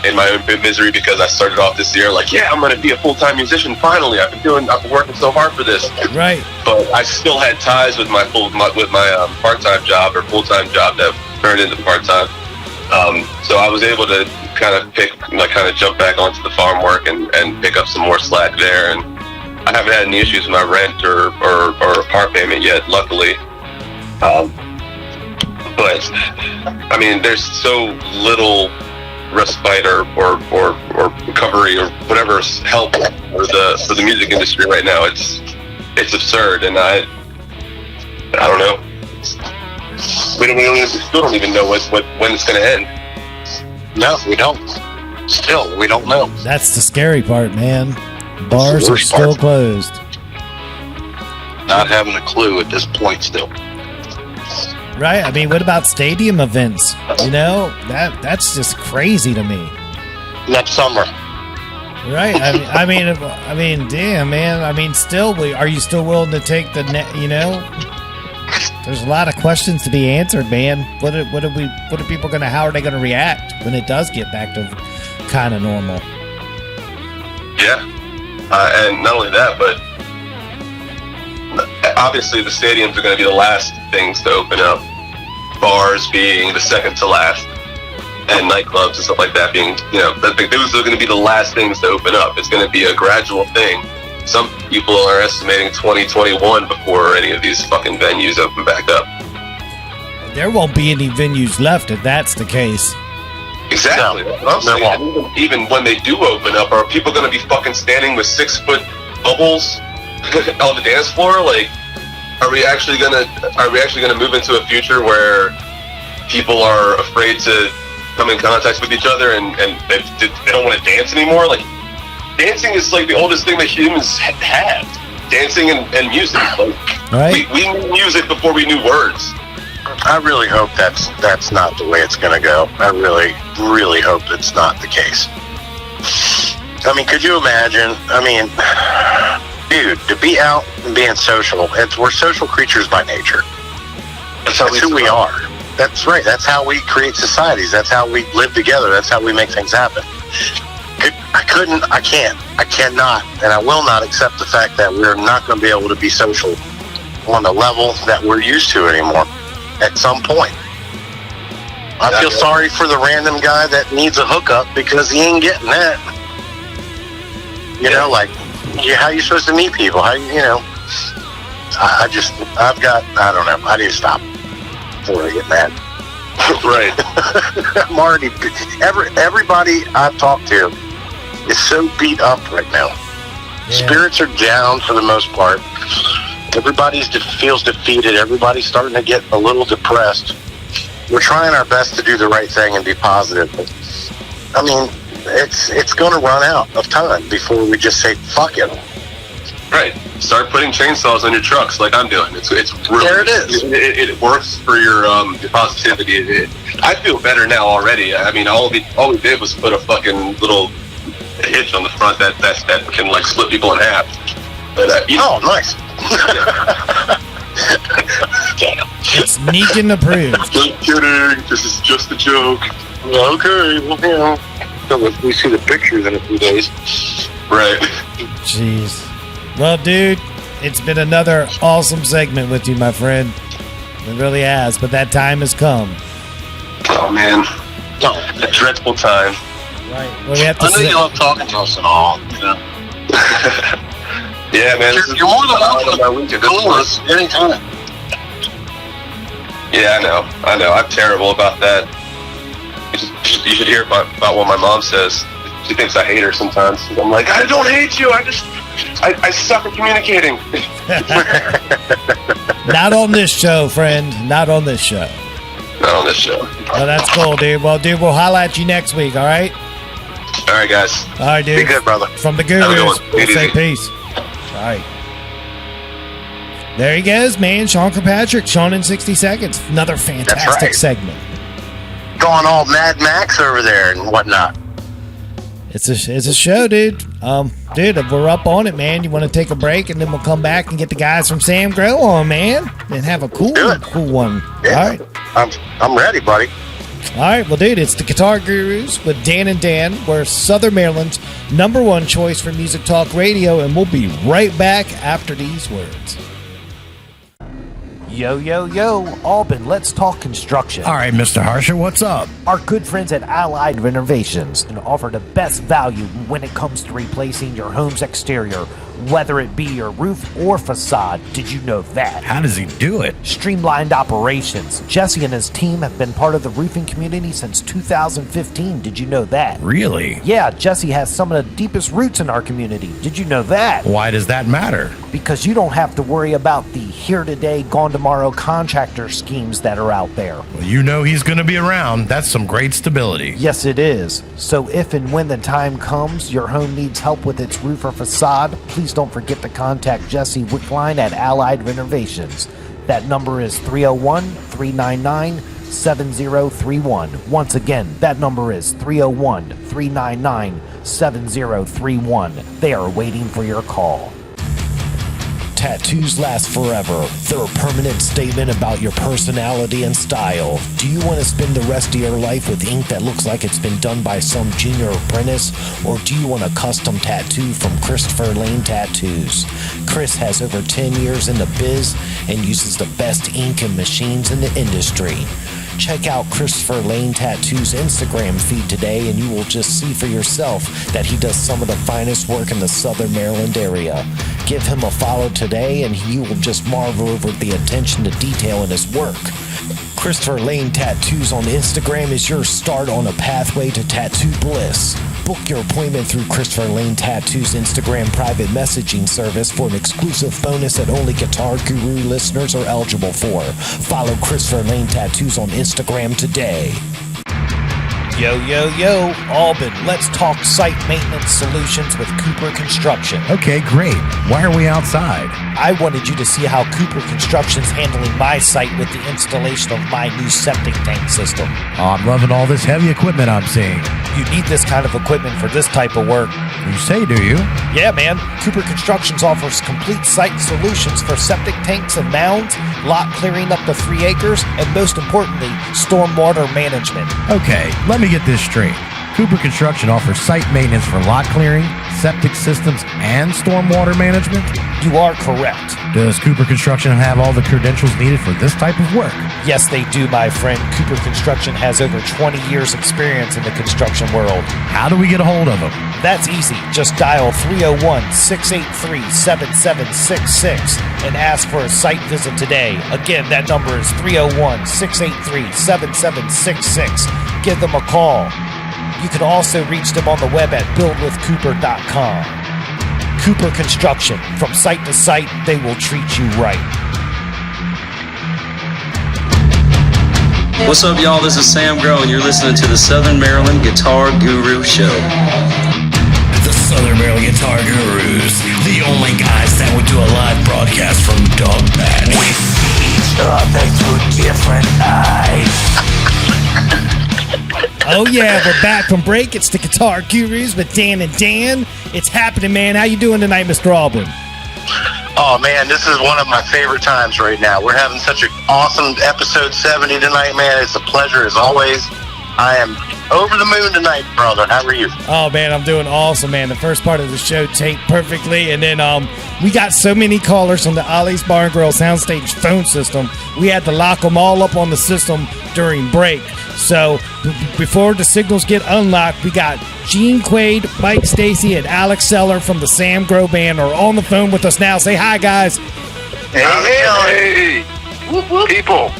misery because I started off this year like, yeah, I'm going to be a full-time musician finally. I've been working so hard for this. Right. But I still had ties with my part-time job or full-time job that turned into part-time. So I was able to kind of jump back onto the farm work and pick up some more slack there. And I haven't had any issues with my rent or car payment yet, luckily. But I mean, there's so little respite or recovery or whatever help for the music industry right now. It's absurd, and I don't know. We still don't even know when it's going to end. No, we don't. Still, we don't know. That's the scary part, man. Bars are still closed. Not having a clue at this point still. Right? I mean, what about stadium events? You know, that's just crazy to me. Next summer. Right? I mean, damn, man. I mean, are you still willing to take the net? You know, there's a lot of questions to be answered, man. How are they going to react when it does get back to kind of normal? Yeah, and not only that, but obviously the stadiums are going to be the last things to open up. Bars being the second to last, and nightclubs and stuff like that being, you know, those are going to be the last things to open up. It's going to be a gradual thing. Some people are estimating 2021 before any of these fucking venues open back up. There won't be any venues left if that's the case. Exactly. No, I'm saying, even when they do open up, are people going to be fucking standing with 6-foot bubbles on the dance floor? Like, are we actually gonna move into a future where people are afraid to come in contact with each other and they don't want to dance anymore? Like, dancing is like the oldest thing that humans had. Dancing and music. Like, right. We knew music before we knew words. I really hope that's not the way it's going to go. I really, really hope it's not the case. I mean, could you imagine? I mean, dude, to be out and being social, we're social creatures by nature. That's who we are. That's right. That's how we create societies. That's how we live together. That's how we make things happen. I cannot, and I will not accept the fact that we're not going to be able to be social on the level that we're used to anymore at some point. I feel sorry for the random guy that needs a hookup because he ain't getting that. You know, like, how are you supposed to meet people? I don't know. I need to stop before I get mad. Right. I'm already, everybody I've talked to is so beat up right now. Yeah. Spirits are down for the most part. Everybody feels defeated. Everybody's starting to get a little depressed. We're trying our best to do the right thing and be positive. But, I mean, it's going to run out of time before we just say, fuck it. Right. Start putting chainsaws on your trucks like I'm doing. It's really, there it is. It works for your positivity. I feel better now already. I mean, all we did was put a fucking little hitch on the front that can like split people in half. But, oh, nice. Damn. It's Negan approved. Just kidding. This is just a joke. Okay. Well, we see the pictures in a few days. Right. Jeez. Well, dude, it's been another awesome segment with you, my friend. It really has, but that time has come. Oh, man. A dreadful time. Right. Well, we have to I know you love talking to us and all, you know. Yeah, man. You're more than welcome to call us anytime. Yeah, I know. I'm terrible about that. You should hear about what my mom says. She thinks I hate her sometimes. I'm like, I don't hate you. I suck at communicating. Not on this show, friend. Not on this show. Not on this show. Well, that's cool, dude. Well, dude, we'll holla at you next week, all right? All right, guys. All right, dude. Be good, brother. From the Gurus, we'll say peace. All right. There he goes, man. Sean Kirkpatrick. Sean in 60 seconds. Another fantastic segment. Going all Mad Max over there and whatnot. It's a show, dude. Dude, we're up on it, man. You want to take a break, and then we'll come back and get the guys from Sam Grow on, man, and have a cool one. Yeah. All right. I'm ready, buddy. All right, well, dude, it's the Guitar Gurus with Dan and Dan. We're Southern Maryland's #1 choice for music talk radio, and we'll be right back after these words. Yo, yo, yo, Albin, let's talk construction. All right, Mr. Harsher, what's up? Our good friends at Allied Renovations can offer the best value when it comes to replacing your home's exterior, whether it be your roof or facade. Did you know that? How does he do it? Streamlined operations. Jesse and his team have been part of the roofing community since 2015. Did you know that? Really? Yeah, Jesse has some of the deepest roots in our community. Did you know that? Why does that matter? Because you don't have to worry about the here today, gone tomorrow contractor schemes that are out there. Well, you know he's going to be around. That's some great stability. Yes, it is. So if and when the time comes, your home needs help with its roof or facade, please don't forget to contact Jesse Wickline at Allied Renovations. That number is 301-399-7031. Once again, that number is 301-399-7031. They are waiting for your call. Tattoos last forever. They're a permanent statement about your personality and style. Do you want to spend the rest of your life with ink that looks like it's been done by some junior apprentice? Or do you want a custom tattoo from Christopher Lane Tattoos? Chris has over 10 years in the biz and uses the best ink and machines in the industry. Check out Christopher Lane Tattoo's Instagram feed today and you will just see for yourself that he does some of the finest work in the Southern Maryland area. Give him a follow today and you will just marvel over the attention to detail in his work. Christopher Lane Tattoos on Instagram is your start on a pathway to tattoo bliss. Book your appointment through Christopher Lane Tattoo's Instagram private messaging service for an exclusive bonus that only Guitar Guru listeners are eligible for. Follow Christopher Lane Tattoos on Instagram today. Yo, yo, yo, Albin, let's talk site maintenance solutions with Cooper Construction. Okay, great. Why are we outside? I wanted you to see how Cooper Construction's handling my site with the installation of my new septic tank system. Oh, I'm loving all this heavy equipment I'm seeing. You need this kind of equipment for this type of work. You say, do you? Yeah, man. Cooper Constructions offers complete site solutions for septic tanks and mounds, lot clearing up to 3 acres, and most importantly, stormwater management. Okay, let me get this straight. Cooper Construction offers site maintenance for lot clearing, septic systems, and stormwater management? You are correct. Does Cooper Construction have all the credentials needed for this type of work? Yes, they do, my friend. Cooper Construction has over 20 years experience in the construction world. How do we get a hold of them? That's easy. Just dial 301-683-7766 and ask for a site visit today. Again, that number is 301-683-7766. Give them a call. You can also reach them on the web at buildwithcooper.com. Cooper Construction. From site to site, they will treat you right. What's up, y'all? This is Sam Grow, and you're listening to the Southern Maryland Guitar Guru Show. The Southern Maryland Guitar Gurus, the only guys that would do a live broadcast from Dog Patch. We see each other through different eyes. Oh yeah, we're back from break. It's the Guitar Gurus with Dan and Dan. It's happening, man. How you doing tonight, Mr. Albin? Oh man, this is one of my favorite times right now. We're having such an awesome episode 70 tonight, man. It's a pleasure as always. I am over the moon tonight, brother. How are you? Oh man, I'm doing awesome, man. The first part of the show taped perfectly, and then we got so many callers on the Ollie's Bar and Grill soundstage phone system. We had to lock them all up on the system during break. So before the signals get unlocked, we got Gene Quade, Mike Stacey, and Alex Seller from the Sam Grow Band are on the phone with us now. Say hi, guys. Hey. Whoop, whoop. People.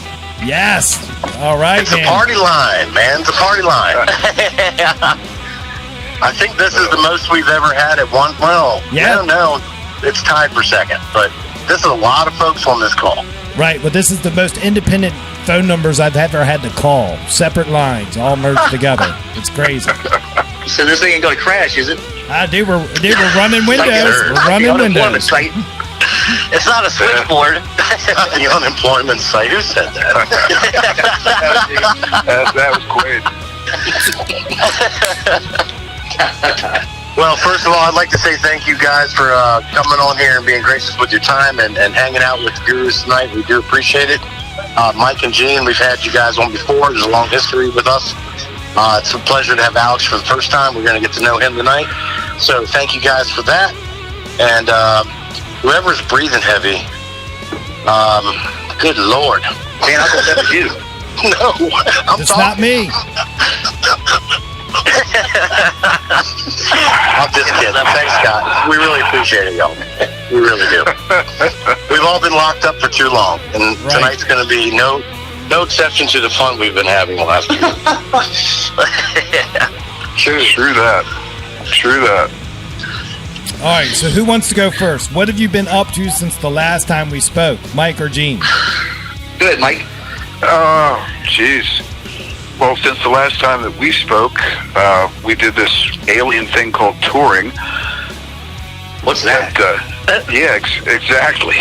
Yes. All right, It's man. a party line, man. It's a party line. I think this is the most we've ever had at one. Well, Yeah. no, it's tied for second, but this is a lot of folks on this call. Right. Well, this is the most independent phone numbers I've ever had to call. Separate lines, all merged together. It's crazy. So this thing ain't gonna crash, is it? Dude, we're running windows. We're running The unemployment windows. site. It's not a switchboard. The unemployment site. Who said that? That was Quade. Well, first of all, I'd like to say thank you guys for coming on here and being gracious with your time and hanging out with the Gurus tonight. We do appreciate it. Mike and Gene, we've had you guys on before. There's a long history with us. It's a pleasure to have Alex for the first time. We're going to get to know him tonight. So thank you guys for that. And whoever's breathing heavy, good Lord. Man, I thought that was you. No, I'm It's talking. not me. I'm just kidding. Thanks, Scott. We really appreciate it, y'all. We really do. We've all been locked up for too long, and Right. tonight's going to be no exception to the fun we've been having the last few weeks. True that. All right, so who wants to go first? What have you been up to since the last time we spoke, Mike or Gene? Good, Mike. Oh, jeez. Well, since the last time that we spoke, we did this alien thing called touring. What's that? Yeah, exactly.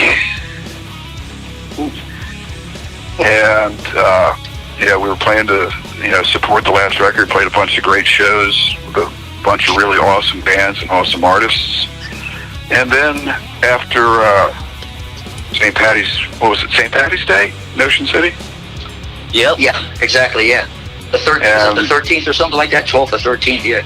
And we were planning to support the last record. Played a bunch of great shows with a bunch of really awesome bands and awesome artists. And then after St. Patty's Day, in Ocean City? Yep. Yeah, exactly, yeah. The 13th or something like that, 12th or 13th, yeah.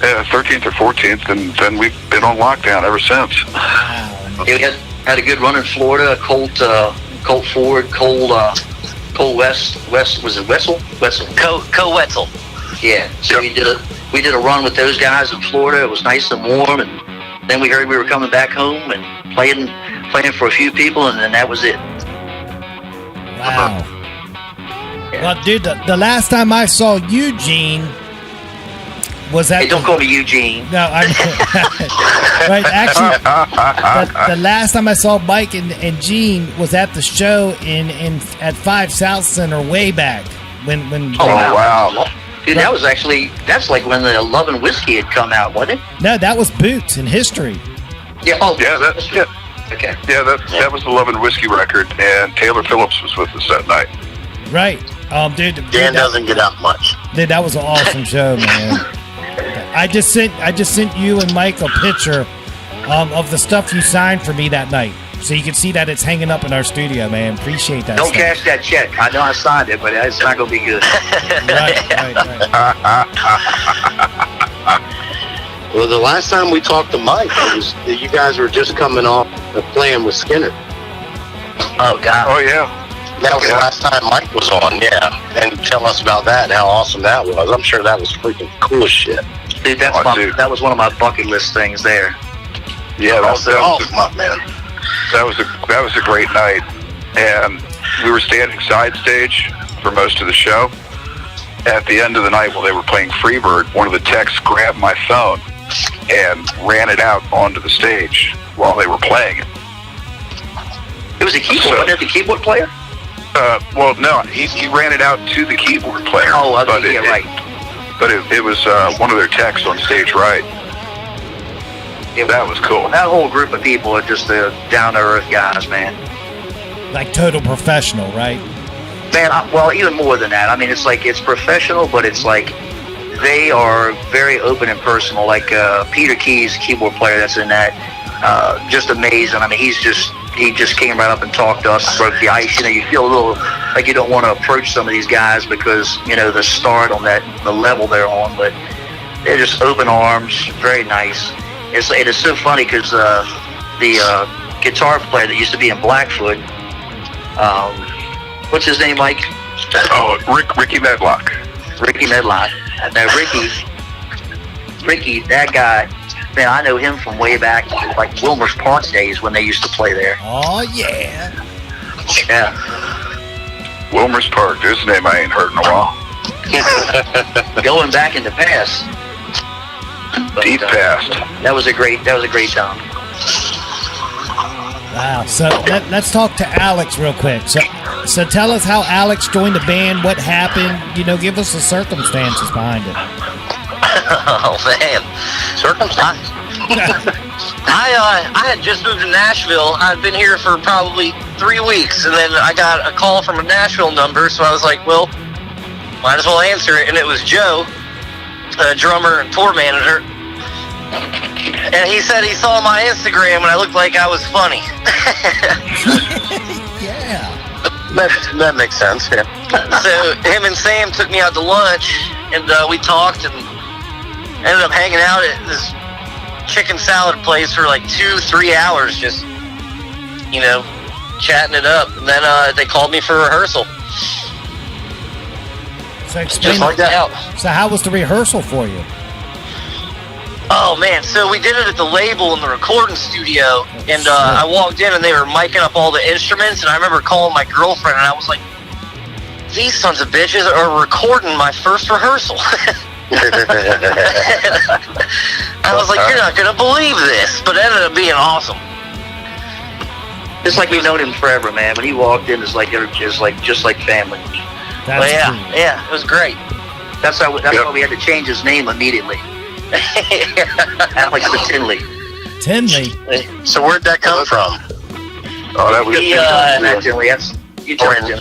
Yeah, 13th or 14th, and then we've been on lockdown ever since. Yeah, we had a good run in Florida, Colt Ford, Cold West, was it Wessel? Co Wetzel. Yeah, so we did a run with those guys in Florida. It was nice and warm, and then we heard we were coming back home and playing for a few people, and then that was it. Wow. Well, dude, the last time I saw Eugene was at... Hey, don't call me Eugene. No, I'm... right, actually, the last time I saw Mike and Gene was at the show at 5 South Center way back. When wow. Dude, that's like when the Love and Whiskey had come out, wasn't it? No, that was Boots in History. Yeah, Okay. Yeah, that was the Love and Whiskey record, and Taylor Phillips was with us that night. Right. Dude, Dan doesn't get out much. Dude, that was an awesome show, man. I just sent you and Mike a picture of the stuff you signed for me that night, so you can see that it's hanging up in our studio, man. Appreciate that. Don't stuff. cash that check. I know I signed it, but it's not gonna be good. Right. Well, the last time we talked to Mike, you guys were just coming off of playing with Skinner. Oh God. Oh yeah. That was the last time Mike was on, yeah. And tell us about that and how awesome that was. I'm sure that was freaking cool as shit. Dude, that was one of my bucket list things there. Yeah, that was awesome, man. That was a great night, and we were standing side stage for most of the show. At the end of the night, while they were playing Freebird, one of the techs grabbed my phone and ran it out onto the stage while they were playing it. It was a keyboard. Wasn't it the keyboard player? Well, no, he ran it out to the keyboard player. Oh, okay, right. But it was one of their techs on stage right. That was cool. That whole group of people are just down-to-earth guys, man. Like total professional, right? Man, well, even more than that. I mean, it's professional, but it's like they are very open and personal. Like Peter Keys, keyboard player that's in that, just amazing. I mean, he just came right up and talked to us, broke the ice. You feel a little like you don't want to approach some of these guys because the start on the level they're on, but they're just open arms, very nice. It is so funny because the guitar player that used to be in Blackfoot, what's his name, Mike? Oh, Ricky Medlock. Ricky Medlock. Now, Ricky, that guy. Man, I know him from way back, like Wilmer's Park days when they used to play there. Oh, yeah. Yeah. Wilmer's Park, there's a name I ain't heard in a while. Going back in the past. But, Deep past. That was a great time. Wow. So let's talk to Alex real quick. So tell us how Alex joined the band, what happened, give us the circumstances behind it. Oh man, circumstance. I had just moved to Nashville. I'd been here for probably 3 weeks, and then I got a call from a Nashville number, so I was like, well, might as well answer it. And it was Joe, the drummer and tour manager, and he said he saw my Instagram and I looked like I was funny. Yeah, that makes sense. Yeah. So him and Sam took me out to lunch, and we talked and ended up hanging out at this chicken salad place for like 2-3 hours, just chatting it up. And then they called me for rehearsal. So explain just like that. So how was the rehearsal for you? Oh man, so we did it at the label in the recording studio, and I walked in and they were micing up all the instruments, and I remember calling my girlfriend and I was like, these sons of bitches are recording my first rehearsal. I was like, you're not gonna believe this, but it ended up being awesome. It's like we've known him forever, man. When he walked in, it's like just like family. That's yeah, it was great. That's why we had to change his name immediately. Alex the Tinley. So where'd that come from? Oh, that was Tinley. You told him.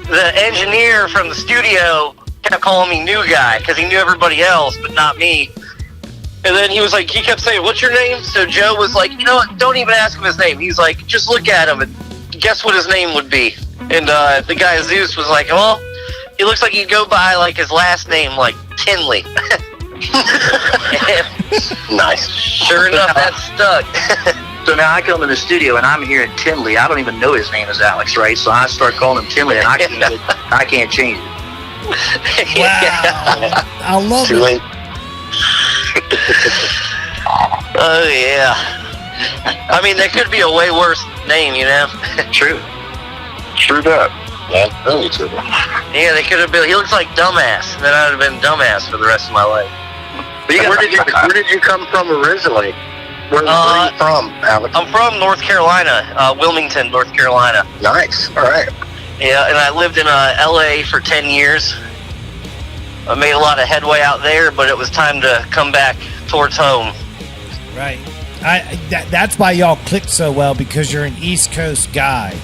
the engineer from the studio kept calling me New Guy because he knew everybody else, but not me. And then he was like, he kept saying, "What's your name?" So Joe was like, "You know what? Don't even ask him his name." He's like, "Just look at him and guess what his name would be." And the guy Zeus was like, "Well, he looks like he'd go by like his last name, like Tinley." Nice. Sure enough, that stuck. So now I come in the studio and I'm hearing Tinley. I don't even know his name is Alex, right? So I start calling him Tinley, and I can't change it. Wow. I love Too it. late. Oh yeah. I mean, there could be a way worse name, you know. True. True that. Yeah, really true. Yeah, they could have been. He looks like Dumbass. Then I'd have been Dumbass for the rest of my life. Where did you come from originally? Where are you from, Alex? I'm from North Carolina, Wilmington, North Carolina. Nice. All right. Yeah, and I lived in LA for 10 years. I made a lot of headway out there, but it was time to come back towards home. Right. That's why y'all clicked so well, because you're an East Coast guy.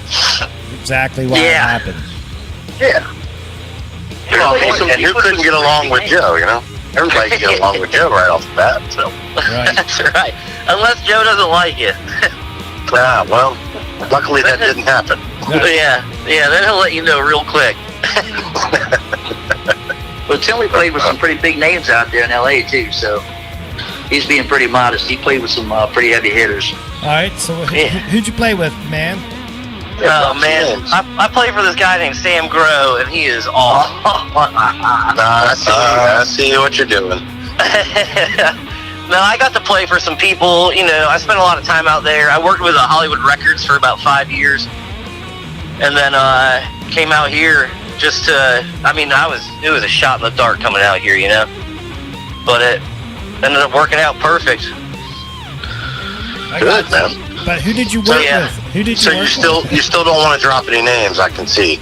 Exactly why it happened. Yeah. Well, and who couldn't get along with Joe, you know? Everybody can get along with Joe right off the bat, so. Right. That's right. Unless Joe doesn't like you. Well, luckily that didn't happen. Yeah, then he'll let you know real quick. Well, Tinley played with some pretty big names out there in LA too, so he's being pretty modest. He played with some pretty heavy hitters. All right, so who'd you play with, man? Oh, man. I play for this guy named Sam Grow, and he is awesome. I see what you're doing. No, I got to play for some people. You know, I spent a lot of time out there. I worked with Hollywood Records for about 5 years. And then came out here just to, it was a shot in the dark coming out here, you know? But it ended up working out perfect. Good, man. But who did you work with? Who did you work with? You still don't want to drop any names, I can see.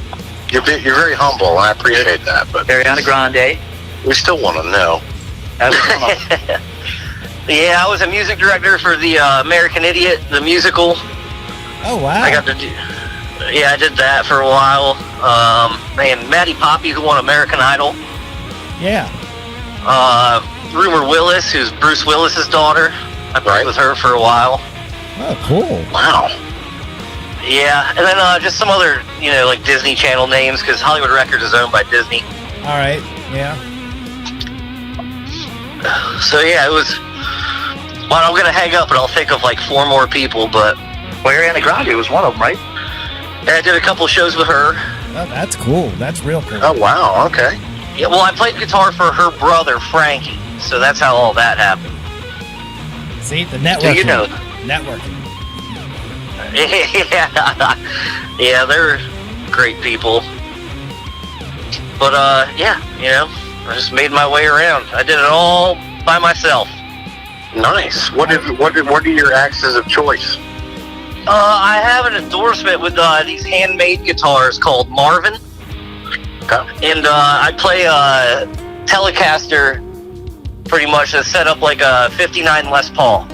You're very humble, and I appreciate that. But Ariana Grande. we still want to know. Yeah, I was a music director for the American Idiot, the musical. Oh, wow. I got to do... Yeah, I did that for a while. Maddie Poppy, who won American Idol. Yeah. Rumor Willis, who's Bruce Willis's daughter. I played with her for a while. Oh, cool. Wow. Yeah, and then just some other, like Disney Channel names, because Hollywood Records is owned by Disney. All right, yeah. So, yeah, it was... Well, I'm going to hang up, and I'll think of, 4 more people, but... Well, Ariana Grande was one of them, right? I did a couple shows with her. Oh, that's cool. That's real cool. Oh, wow, okay. Yeah, well, I played guitar for her brother, Frankie, so that's how all that happened. See, the networking. So you know. Networking. Yeah, they're great people. But, I just made my way around. I did it all by myself. Nice. What are your axes of choice? I have an endorsement with these handmade guitars called Marvin. Okay. And I play a Telecaster, pretty much, that's set up like a 59 Les Paul.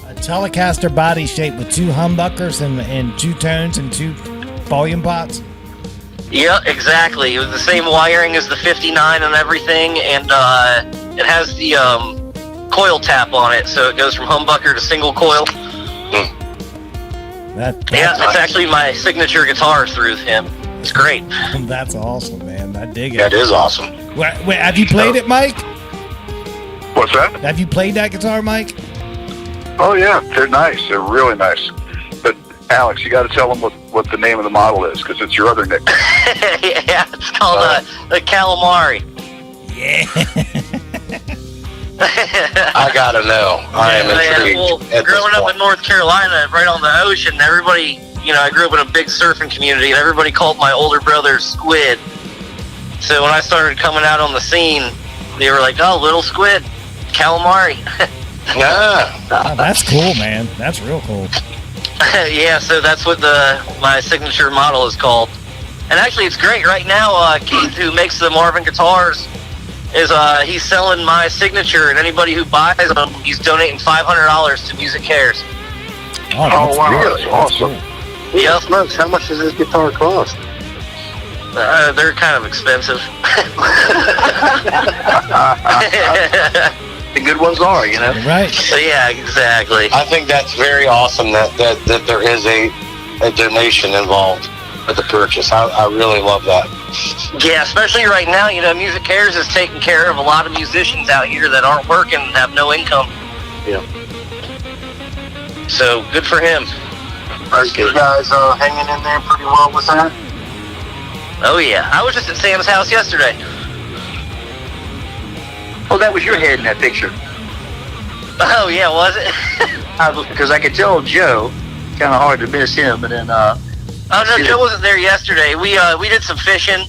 A Telecaster body shape with 2 humbuckers and 2 tones and 2 volume pots? Yeah, exactly. It was the same wiring as the 59 and everything, and it has the coil tap on it, so it goes from humbucker to single coil. It's actually my signature guitar through him. It's great. That's awesome, man. I dig it. That is awesome. Wait, have you played it, Mike? What's that? Have you played that guitar, Mike? Oh, yeah. They're nice. They're really nice. But, Alex, you got to tell them what the name of the model is, because it's your other nickname. Yeah, it's called the Calamari. Yeah. I gotta know. I am intrigued. Well, growing up in North Carolina, right on the ocean, everybody, I grew up in a big surfing community, and everybody called my older brother Squid. So when I started coming out on the scene, they were like, "Oh, little Squid, Calamari." Yeah. Oh, that's cool, man. That's real cool. Yeah, so that's what my signature model is called. And actually, it's great. Right now, Keith, who makes the Marvin guitars, is he's selling my signature, and anybody who buys them, he's donating $500 to Music Cares. Oh, that's wow. Really? That's awesome. Yeah, smokes. How much does this guitar cost? They're kind of expensive. The good ones are, you know. Right. Yeah, exactly. I think that's very awesome that there is a donation involved with the purchase. I really love that. Yeah, especially right now, you know, Music Cares is taking care of a lot of musicians out here that aren't working and have no income. Yeah. So, good for him. Are you guys hanging in there pretty well with that? Oh, yeah. I was just at Sam's house yesterday. Oh, that was your head in that picture. Oh, yeah, was it? Because I could tell Joe, kind of hard to miss him, and then... Oh, no, Joe wasn't there yesterday. We did some fishing,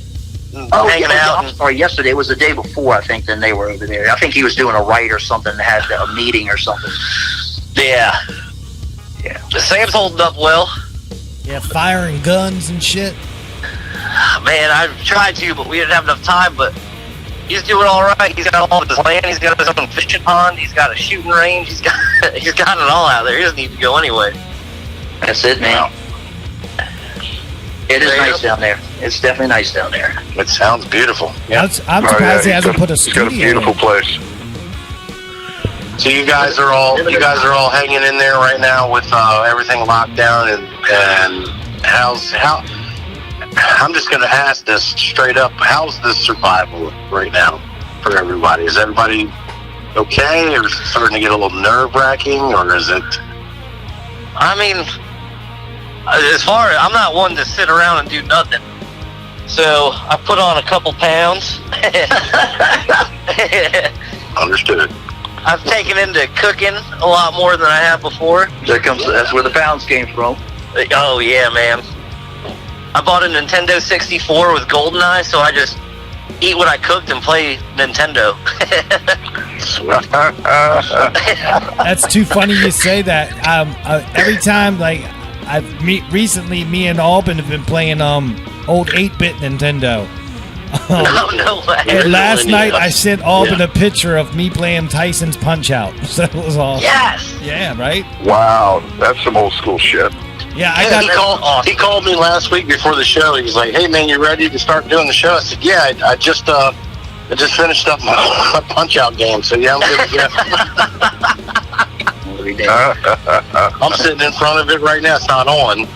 hanging out. I'm sorry, yesterday. It was the day before, I think, then they were over there. I think he was doing a write or something, had a meeting or something. Yeah. Yeah. Sam's holding up well. Yeah, firing guns and shit. Man, I tried to, but we didn't have enough time, but he's doing all right. He's got all of his land. He's got his own fishing pond. He's got a shooting range. He's got it all out there. He doesn't need to go anyway. That's it, man. It is nice down there. It's definitely nice down there. It sounds beautiful. Yeah. I'm surprised he hasn't put a studio. It's got a beautiful place. So you guys are all hanging in there right now with everything locked down, and how? I'm just going to ask this straight up. How's the survival right now for everybody? Is everybody okay, or is it starting to get a little nerve-wracking, or is it? I mean, as far as I'm not one to sit around and do nothing, so I put on a couple pounds. Understood. I've taken into cooking a lot more than I have before. That's where the pounds came from. Oh yeah, man. I bought a Nintendo 64 with GoldenEye, so I just eat what I cooked and play Nintendo. That's too funny you say that. Every time, like, recently, me and Alban have been playing old 8-bit Nintendo. No way. And last night I sent Alban a picture of me playing Tyson's Punch-Out. So it was awesome. Yes. Yeah, right? Wow, that's some old school shit. Yeah, he called me last week before the show. He was like, "Hey man, you ready to start doing the show?" I said, "Yeah, I just finished up my Punch-Out game, so yeah, I'm good to go." I'm sitting in front of it right now. It's not on.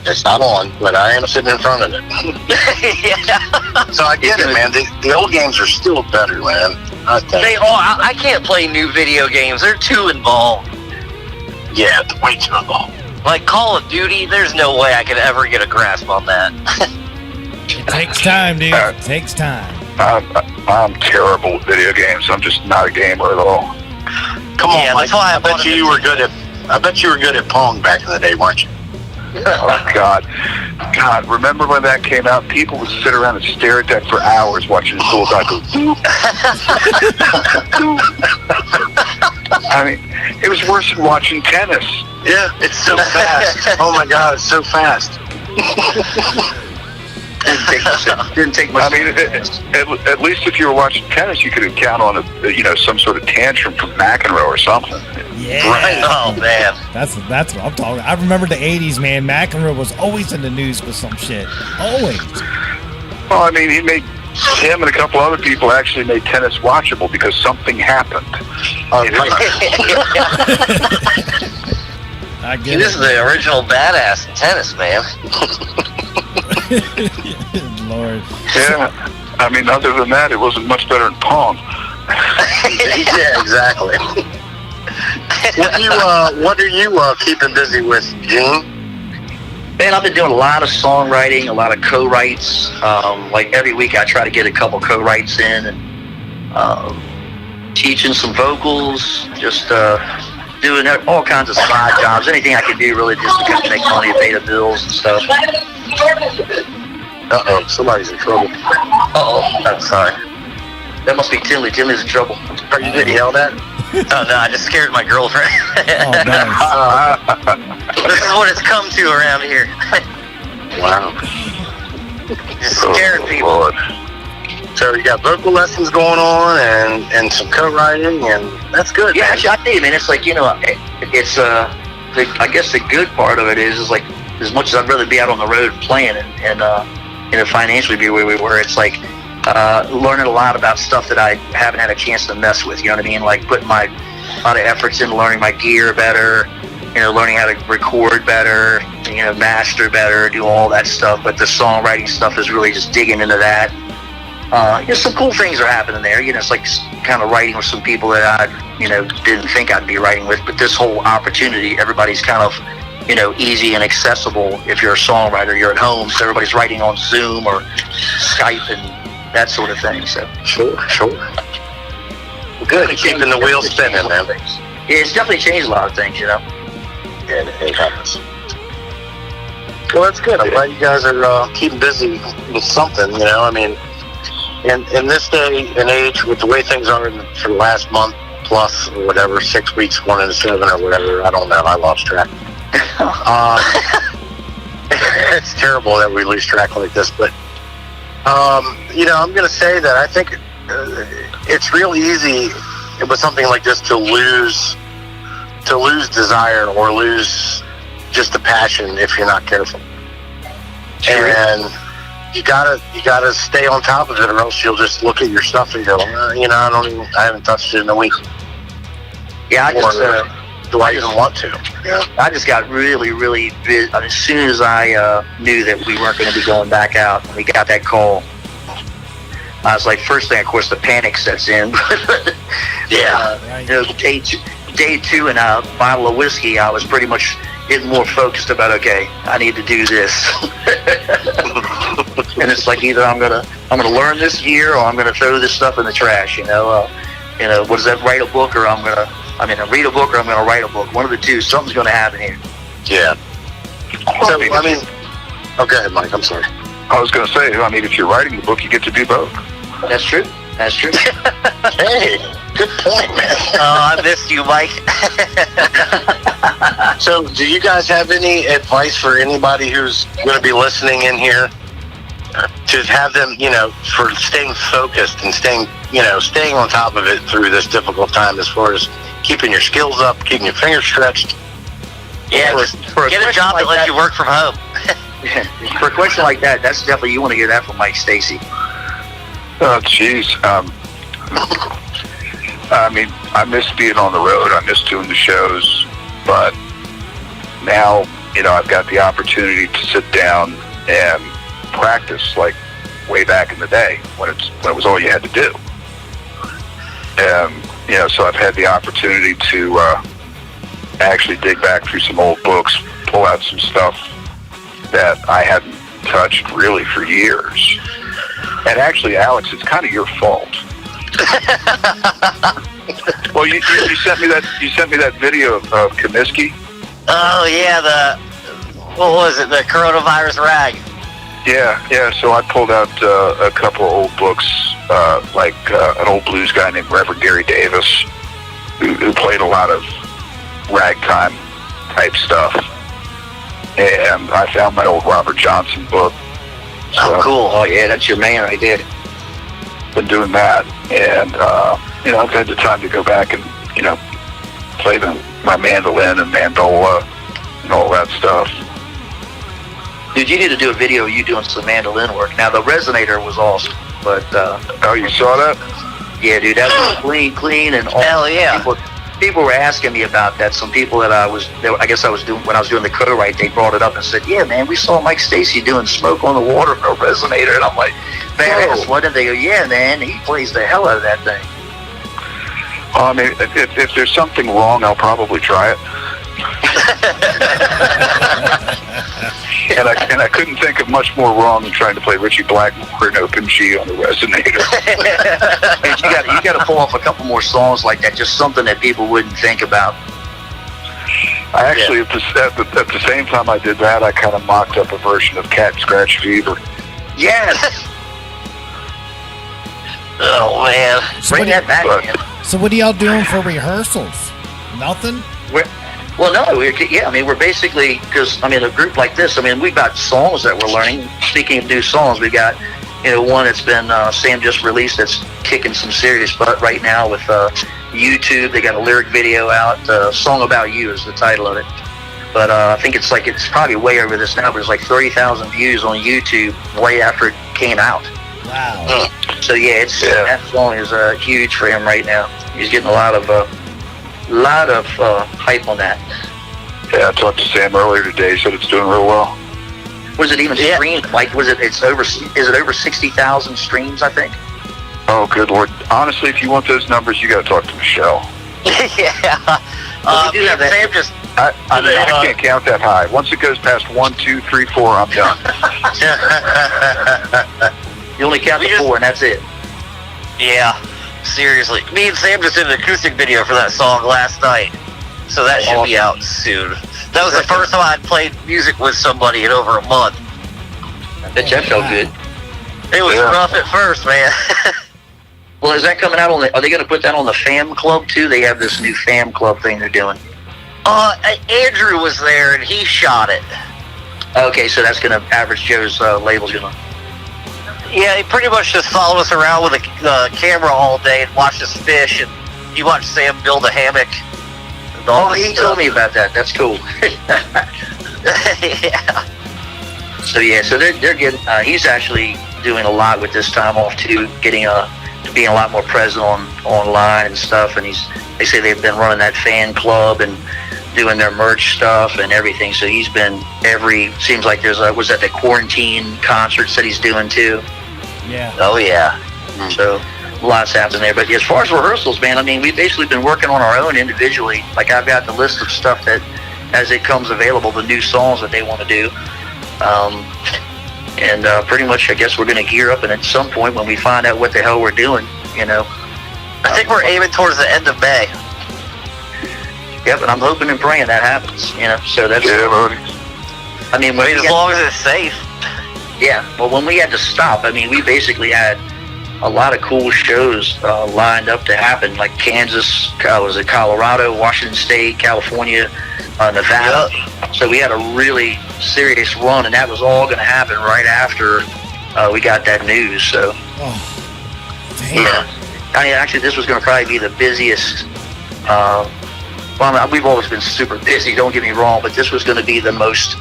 It's not on, but I am sitting in front of it. Yeah. So I get it, man. The old games are still better, man. I think. They are. I can't play new video games. They're too involved. Yeah, way too involved. Like Call of Duty, there's no way I could ever get a grasp on that. It takes time, dude. It takes time. I'm terrible at video games. I'm just not a gamer at all. Come on, yeah, Mike. that's why I bet you were good at Pong back in the day, weren't you? Oh God! Remember when that came out? People would sit around and stare at that for hours watching the little guy go. I mean, it was worse than watching tennis. Yeah, it's so fast. Oh my God, it's so fast. Didn't take much. I mean, at least if you were watching tennis, you could count on some sort of tantrum from McEnroe or something. Yeah. Right. Oh man. That's what I'm talking. I remember the '80s, man. McEnroe was always in the news for some shit. Always. Well, I mean, him and a couple other people actually made tennis watchable because something happened. I He get was it. the original badass in tennis, man. Lord. Yeah. I mean, other than that, it wasn't much better in Pong. Yeah, exactly. What are you keeping busy with, Gene? Man, I've been doing a lot of songwriting, a lot of co-writes. Like every week I try to get a couple co-writes in, and teaching some vocals, just doing all kinds of side jobs, anything I can do really just to kind of make money and pay the bills and stuff. Uh-oh, somebody's in trouble. Uh-oh, I'm sorry. That must be Tinley. Tinley's in trouble. Are you getting yelled at? Oh no, I just scared my girlfriend. Oh, nice. This is what it's come to around here. Wow. Just scaring people. Lord. So you got vocal lessons going on and some co-writing, and that's good. Yeah, man. actually, I think, man, it's like, it's I guess the good part of it is like as much as I'd rather be out on the road playing and financially be where we were. It's like learning a lot about stuff that I haven't had a chance to mess with. You know what I mean? Like putting a lot of efforts into learning my gear better, learning how to record better, master better, do all that stuff. But the songwriting stuff is really just digging into that. Some cool things are happening there. It's like kind of writing with some people that I, didn't think I'd be writing with. But this whole opportunity, everybody's kind of, easy and accessible. If you're a songwriter, you're at home, so everybody's writing on Zoom or Skype and that sort of thing. So Sure. Well, good. Keeping the wheels spinning, man. Yeah, it's definitely changed a lot of things, Yeah, it happens. Well, that's good. I'm glad you guys are keeping busy with something, I mean, in this day and age, with the way things are for the last month plus or whatever, 6 weeks, 1 into 7 or whatever, I don't know, I lost track. It's terrible that we lose track like this, but, I'm going to say that I think it's real easy with something like this to lose desire or lose just the passion if you're not careful. Sure. And you gotta stay on top of it, or else you'll just look at your stuff and go, I haven't touched it in a week. Yeah, do I even want to? Yeah. I just got really, really busy. As soon as I knew that we weren't going to be going back out, and we got that call, I was like, first thing, of course, the panic sets in. Yeah. Day two and a bottle of whiskey, I was pretty much getting more focused about, okay, I need to do this. And it's like either I'm gonna learn this gear or I'm gonna throw this stuff in the trash. What is that? Write a book, or I'm gonna read a book, or I'm gonna write a book. One of the two. Something's gonna happen here. Yeah. So go ahead, Mike. I'm sorry. I was going to say, if you're writing the book, you get to do both. That's true. Hey, good point, man. I missed you, Mike. So, do you guys have any advice for anybody who's going to be listening in here to have them, for staying focused and staying on top of it through this difficult time, as far as keeping your skills up, keeping your fingers stretched? Yeah, get a job that lets you work from home. For a question like that, that's definitely, you want to hear that from Mike Stacey. Oh, jeez. I miss being on the road. I miss doing the shows. But now, I've got the opportunity to sit down and practice like way back in the day when it was all you had to do. And, so I've had the opportunity to actually dig back through some old books, pull out some stuff that I hadn't touched really for years. And actually, Alex, it's kind of your fault. Well, you sent me that video of Comiskey. Oh yeah, what was it? The coronavirus rag. Yeah. So I pulled out a couple of old books, like an old blues guy named Reverend Gary Davis, who played a lot of ragtime type stuff. And I found my old Robert Johnson book. So, cool. Oh, yeah, that's your man right there. Been doing that. And, I've had the time to go back and, play my mandolin and mandola and all that stuff. Dude, you need to do a video of you doing some mandolin work. Now, the resonator was awesome, but... oh, you saw that? Yeah, dude, that was clean, and all... Hell yeah. People were asking me about that. Some people that I guess I was doing, when I was doing the co-write, they brought it up and said, yeah, man, we saw Mike Stacey doing Smoke on the Water for a resonator. And I'm like, badass, what? And they go, yeah, man, he plays the hell out of that thing. If there's something wrong, I'll probably try it. and I couldn't think of much more wrong than trying to play Richie Blackmore in open G on the resonator. You got to pull off a couple more songs like that, just something that people wouldn't think about. I actually, at the same time I did that, I kind of mocked up a version of Cat Scratch Fever. Yes. Oh man, bring that back, man. So what are y'all doing for rehearsals? Nothing? Well, no, we're basically, because, a group like this, we've got songs that we're learning. Speaking of new songs, we've got, one that's been, Sam just released that's kicking some serious butt right now with YouTube. They got a lyric video out. Song About You is the title of it. But I think it's probably way over this now, but it's like 30,000 views on YouTube way after it came out. Wow. So yeah, that song is huge for him right now. He's getting a lot of hype on that. Yeah, I talked to Sam earlier today. He said it's doing real well. Was it even streamed? Like, is it over 60,000 streams, I think? Oh, good Lord. Honestly, if you want those numbers, you got to talk to Michelle. Yeah. Sam just... I can't count that high. Once it goes past 1, 2, 3, 4, I'm done. You only count to 4, and that's it. Yeah, seriously. Me and Sam just did an acoustic video for that song last night, so that should be out soon. That was the first time I'd played music with somebody in over a month. That felt good. It was rough at first, man. Well, is that coming out on are they going to put that on the Fam Club too? They have this new Fam Club thing they're doing. Andrew was there and he shot it. Okay, so that's going to, Average Joe's label's going to... Yeah, he pretty much just followed us around with a camera all day and watched us fish, and he watched Sam build a hammock. He told me about that. That's cool. Yeah. So they're getting. He's actually doing a lot with this time off too, being a lot more present online and stuff. And they say they've been running that fan club and doing their merch stuff and everything. So he's been seems like there's was that the quarantine concerts that he's doing too. Yeah. Oh yeah. So lots happening there. But as far as rehearsals, man, I mean, we've basically been working on our own individually. Like, I've got the list of stuff that, as it comes available, the new songs that they want to do. And pretty much, I guess we're going to gear up, and at some point when we find out what the hell we're doing, I think we're aiming towards the end of May. Yep, and I'm hoping and praying that happens, so that's... Yeah, buddy. I mean, as long as it's safe. Yeah, well, when we had to stop, I mean, we basically had a lot of cool shows lined up to happen, like Kansas, Colorado, Washington State, California, Nevada. Yep. So we had a really serious run, and that was all going to happen right after we got that news. So, yeah. I mean, actually, this was going to probably be the busiest. We've always been super busy, don't get me wrong, but this was going to be the most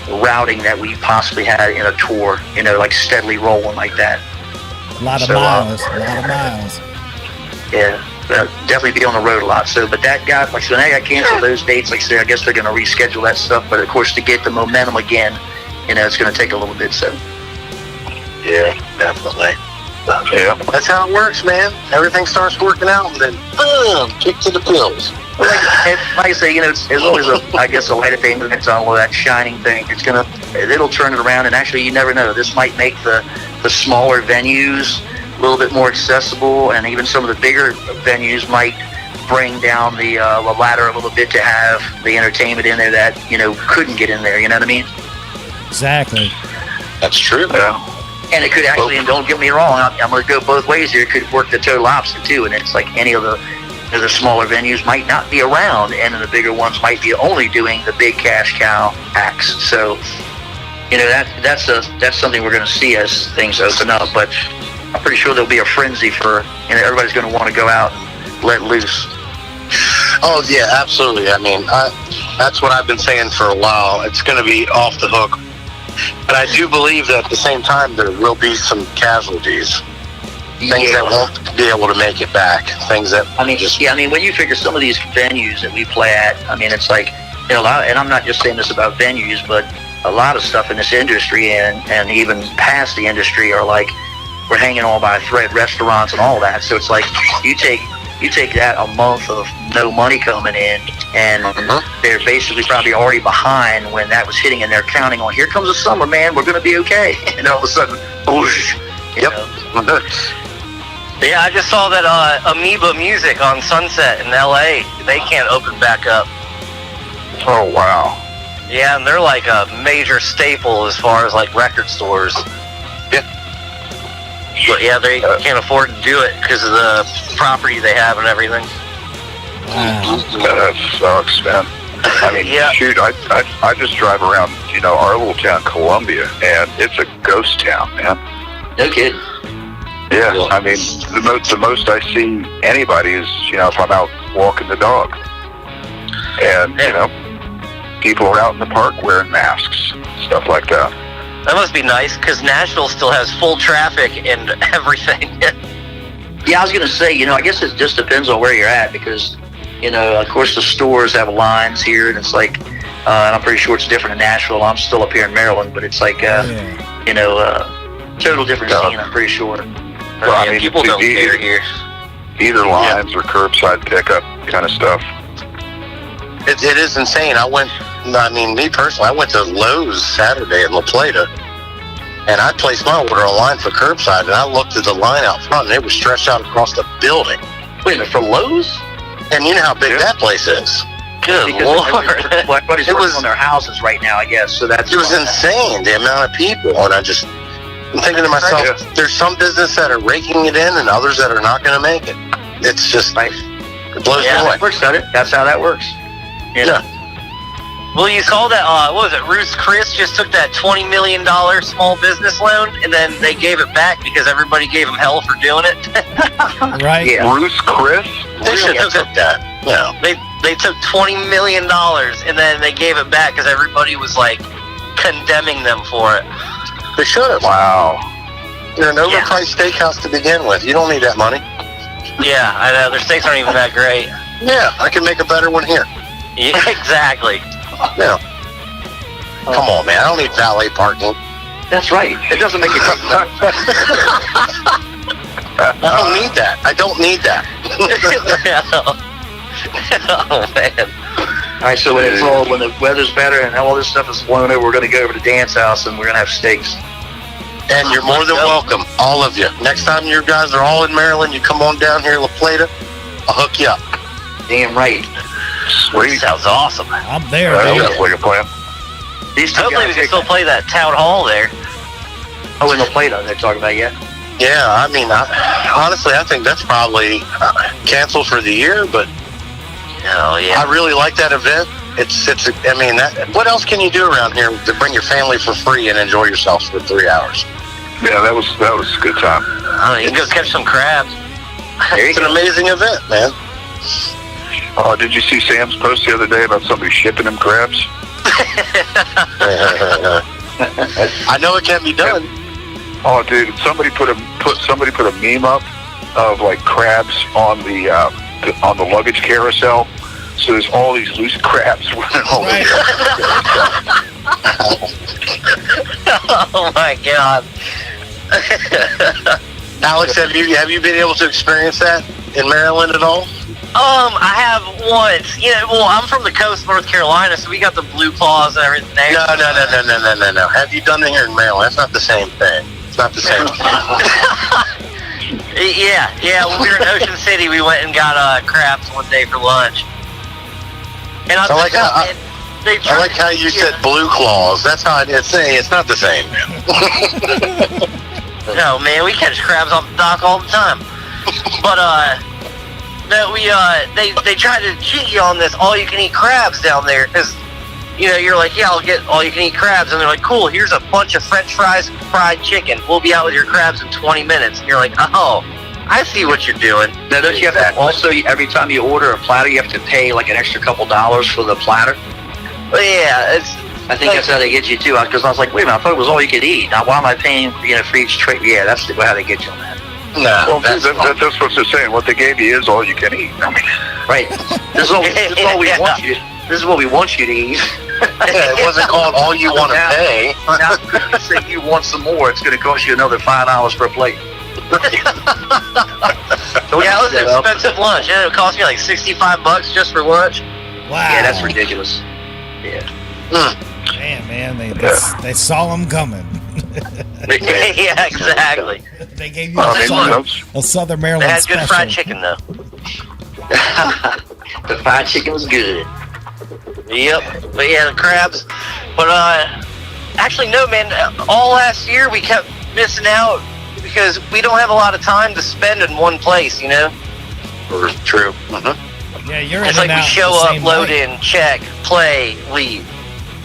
routing that we possibly had in a tour, like steadily rolling like that. A lot of miles. Yeah, definitely be on the road a lot. So, but that got canceled those dates. Like I say, I guess they're going to reschedule that stuff. But of course, to get the momentum again, it's going to take a little bit. So, Yeah, definitely. Yeah. That's how it works, man. Everything starts working out, and then boom, kick to the pills. Like I say, it's always a light at the end of the tunnel, that shining thing. It'll turn it around, and actually, you never know. This might make the smaller venues a little bit more accessible, and even some of the bigger venues might bring down the ladder a little bit to have the entertainment in there that couldn't get in there. You know what I mean? Exactly. That's true. Yeah. And it could actually, and don't get me wrong, I'm going to go both ways here. It could work the total opposite too, and it's like any of the smaller venues might not be around, and then the bigger ones might be only doing the big cash cow acts. So, that's something we're going to see as things open up. But I'm pretty sure there'll be a frenzy for, everybody's going to want to go out and let loose. Oh yeah, absolutely. I mean, that's what I've been saying for a while. It's going to be off the hook. But I do believe that at the same time there will be some casualties. Things that won't be able to make it back. Things that when you figure some of these venues that we play at, I mean, it's like, a lot, and I'm not just saying this about venues, but a lot of stuff in this industry and even past the industry are like, we're hanging on by a thread, restaurants and all that. So it's like, you take that a month of no money coming in, and they're basically probably already behind when that was hitting, and they're counting on, here comes the summer, man, we're going to be okay. And all of a sudden, whoosh. Yeah, I just saw that Amoeba Music on Sunset in LA. They can't open back up. Oh, wow. Yeah, and they're like a major staple as far as like record stores. Yeah. But yeah, they can't afford to do it because of the property they have and everything. Wow. That sucks, man. I mean, shoot, I just drive around, our little town, Columbia, and it's a ghost town, man. No kidding. Yeah, I mean, the most I see anybody is, if I'm out walking the dog. And, people are out in the park wearing masks, stuff like that. That must be nice, because Nashville still has full traffic and everything. Yeah, I was going to say, I guess it just depends on where you're at, because, of course the stores have lines here, and it's like, and I'm pretty sure it's different in Nashville. I'm still up here in Maryland, but it's like, total different scene, I'm pretty sure. Well, I mean, people don't care here. Either lines or curbside pickup kind of stuff. It is insane. Me personally, I went to Lowe's Saturday in La Plata, and I placed my order online for curbside, and I looked at the line out front, and it was stretched out across the building. Wait a minute, for Lowe's? And you know how big that place is. Good Lord. Everybody's working on their houses right now, I guess. So it was insane, the amount of people. And I'm thinking to myself, there's some business that are raking it in and others that are not going to make it. It's just, it blows me away. That's how that works. Yeah. Well, you saw that, what was it, Ruth Chris just took that $20 million small business loan, and then they gave it back because everybody gave them hell for doing it. Right. Yeah. Bruce Chris? They should have took that. Yeah. They took $20 million, and then they gave it back because everybody was, condemning them for it. They should have. Wow. You're an overpriced steakhouse to begin with. You don't need that money. Yeah, I know. Their steaks aren't even that great. Yeah, I can make a better one here. Yeah, exactly. Yeah. Come on, man. I don't need valet parking. That's right. It doesn't make it. I don't need that. I don't need that. Oh, man. All right, so when the weather's better and all this stuff is blown over, we're going to go over to Dan's house and we're going to have steaks. And you're more than welcome, all of you. Next time you guys are all in Maryland, you come on down here to La Plata, I'll hook you up. Damn right. Sweet. Sounds awesome. I'm there, That's like a plan. Hopefully we can still play that town hall there. Oh, in La Plata, they're talking about, yeah? Yeah, honestly, I think that's probably canceled for the year, but Oh, yeah. I really like that event. What else can you do around here to bring your family for free and enjoy yourselves for 3 hours? Yeah, that was a good time. You can go catch some crabs. It's an amazing event, man. Did you see Sam's post the other day about somebody shipping him crabs? I know it can be done. Oh, dude! Somebody put a meme up of crabs on the luggage carousel. So there's all these loose crabs running over there. Oh my God! Alex, have you been able to experience that in Maryland at all? I have once. I'm from the coast of North Carolina, so we got the blue claws and everything there. No. Have you done it here in Maryland? That's not the same thing. It's not the same thing. Yeah. When we were in Ocean City, we went and got crabs one day for lunch. And I like how you said blue claws. That's how I did say it's not the same. No, man, we catch crabs on the dock all the time. But no, they try to cheat you on this all-you-can-eat crabs down there because you're like, yeah, I'll get all-you-can-eat crabs, and they're like, cool, here's a bunch of French fries and fried chicken. We'll be out with your crabs in 20 minutes. And you're like, oh, I see what you're doing. Now, don't you have to also, every time you order a platter, you have to pay an extra couple dollars for the platter? Well, yeah, I think that's how they get you too. Because I was like, wait a minute, I thought it was all you could eat. Now, why am I paying for each tray? Yeah, that's how they get you on that. No, that's what they're saying. What they gave you is all you can eat. Right. This is all we want you. This is what we want you to eat. It wasn't called all you want to pay. Now, say you want some more, it's going to cost you another $5 per plate. Yeah, it was an expensive lunch. It cost me $65 just for lunch. Wow. Yeah, that's ridiculous. Yeah. Damn, man, they saw them coming. Yeah, exactly. They gave you a Southern Maryland They had special. good fried chicken, though. The fried chicken was good. Yep. But yeah, the crabs. But actually, no, man. All last year we kept missing out because we don't have a lot of time to spend in one place, True. Mm-hmm. Yeah, you're It's in and like we out show the up, same load night. in, check, play, leave.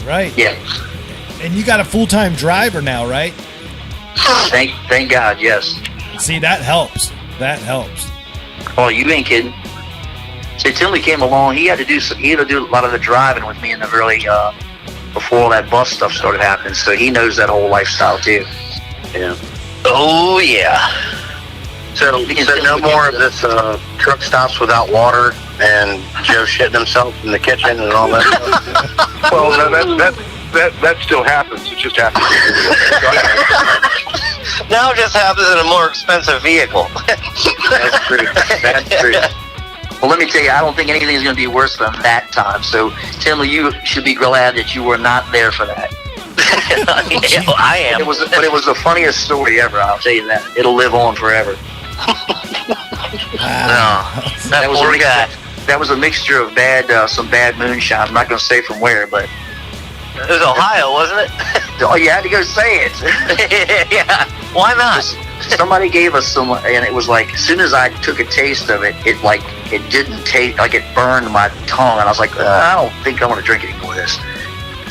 Right. Yeah. And you got a full-time driver now, right? Thank God, yes. See, that helps. That helps. Oh, you ain't kidding. So Timmy came along. He had to do a lot of the driving with me in the early before all that bus stuff started happening. So he knows that whole lifestyle too. Yeah. Oh yeah. So no more of this truck stops without water and Joe shitting himself in the kitchen and all that stuff. Well, no, that still happens. It just happens. Now it just happens in a more expensive vehicle. That's true. That's true. Well, let me tell you, I don't think anything's going to be worse than that time. So, Tim, you should be glad that you were not there for that. I am. It was the funniest story ever. I'll tell you that. It'll live on forever. That poor guy. That was a mixture of some bad moonshine. I'm not going to say from where, but it was Ohio, wasn't it? Oh, you had to go say it. Yeah. Why not? Somebody gave us some, and it was like, as soon as I took a taste of it, it didn't taste, like it burned my tongue, and I was like, I don't think I want to drink any more of this.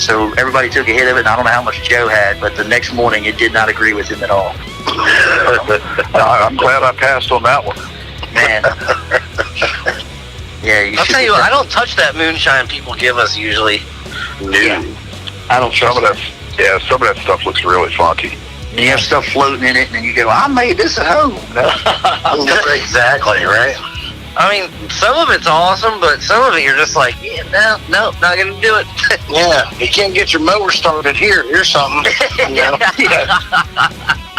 So everybody took a hit of it, and I don't know how much Joe had, but the next morning it did not agree with him at all. I'm glad I passed on that one. Man. Yeah, I'll tell you what, I don't touch that moonshine people give us usually. Yeah. I don't trust some of that stuff looks really funky. And you have stuff floating in it, and then you go, I made this at home. Exactly, right? I mean, some of it's awesome, but some of it you're just like, yeah, no, not going to do it. Yeah, you can't get your motor started here. Here's something. You know?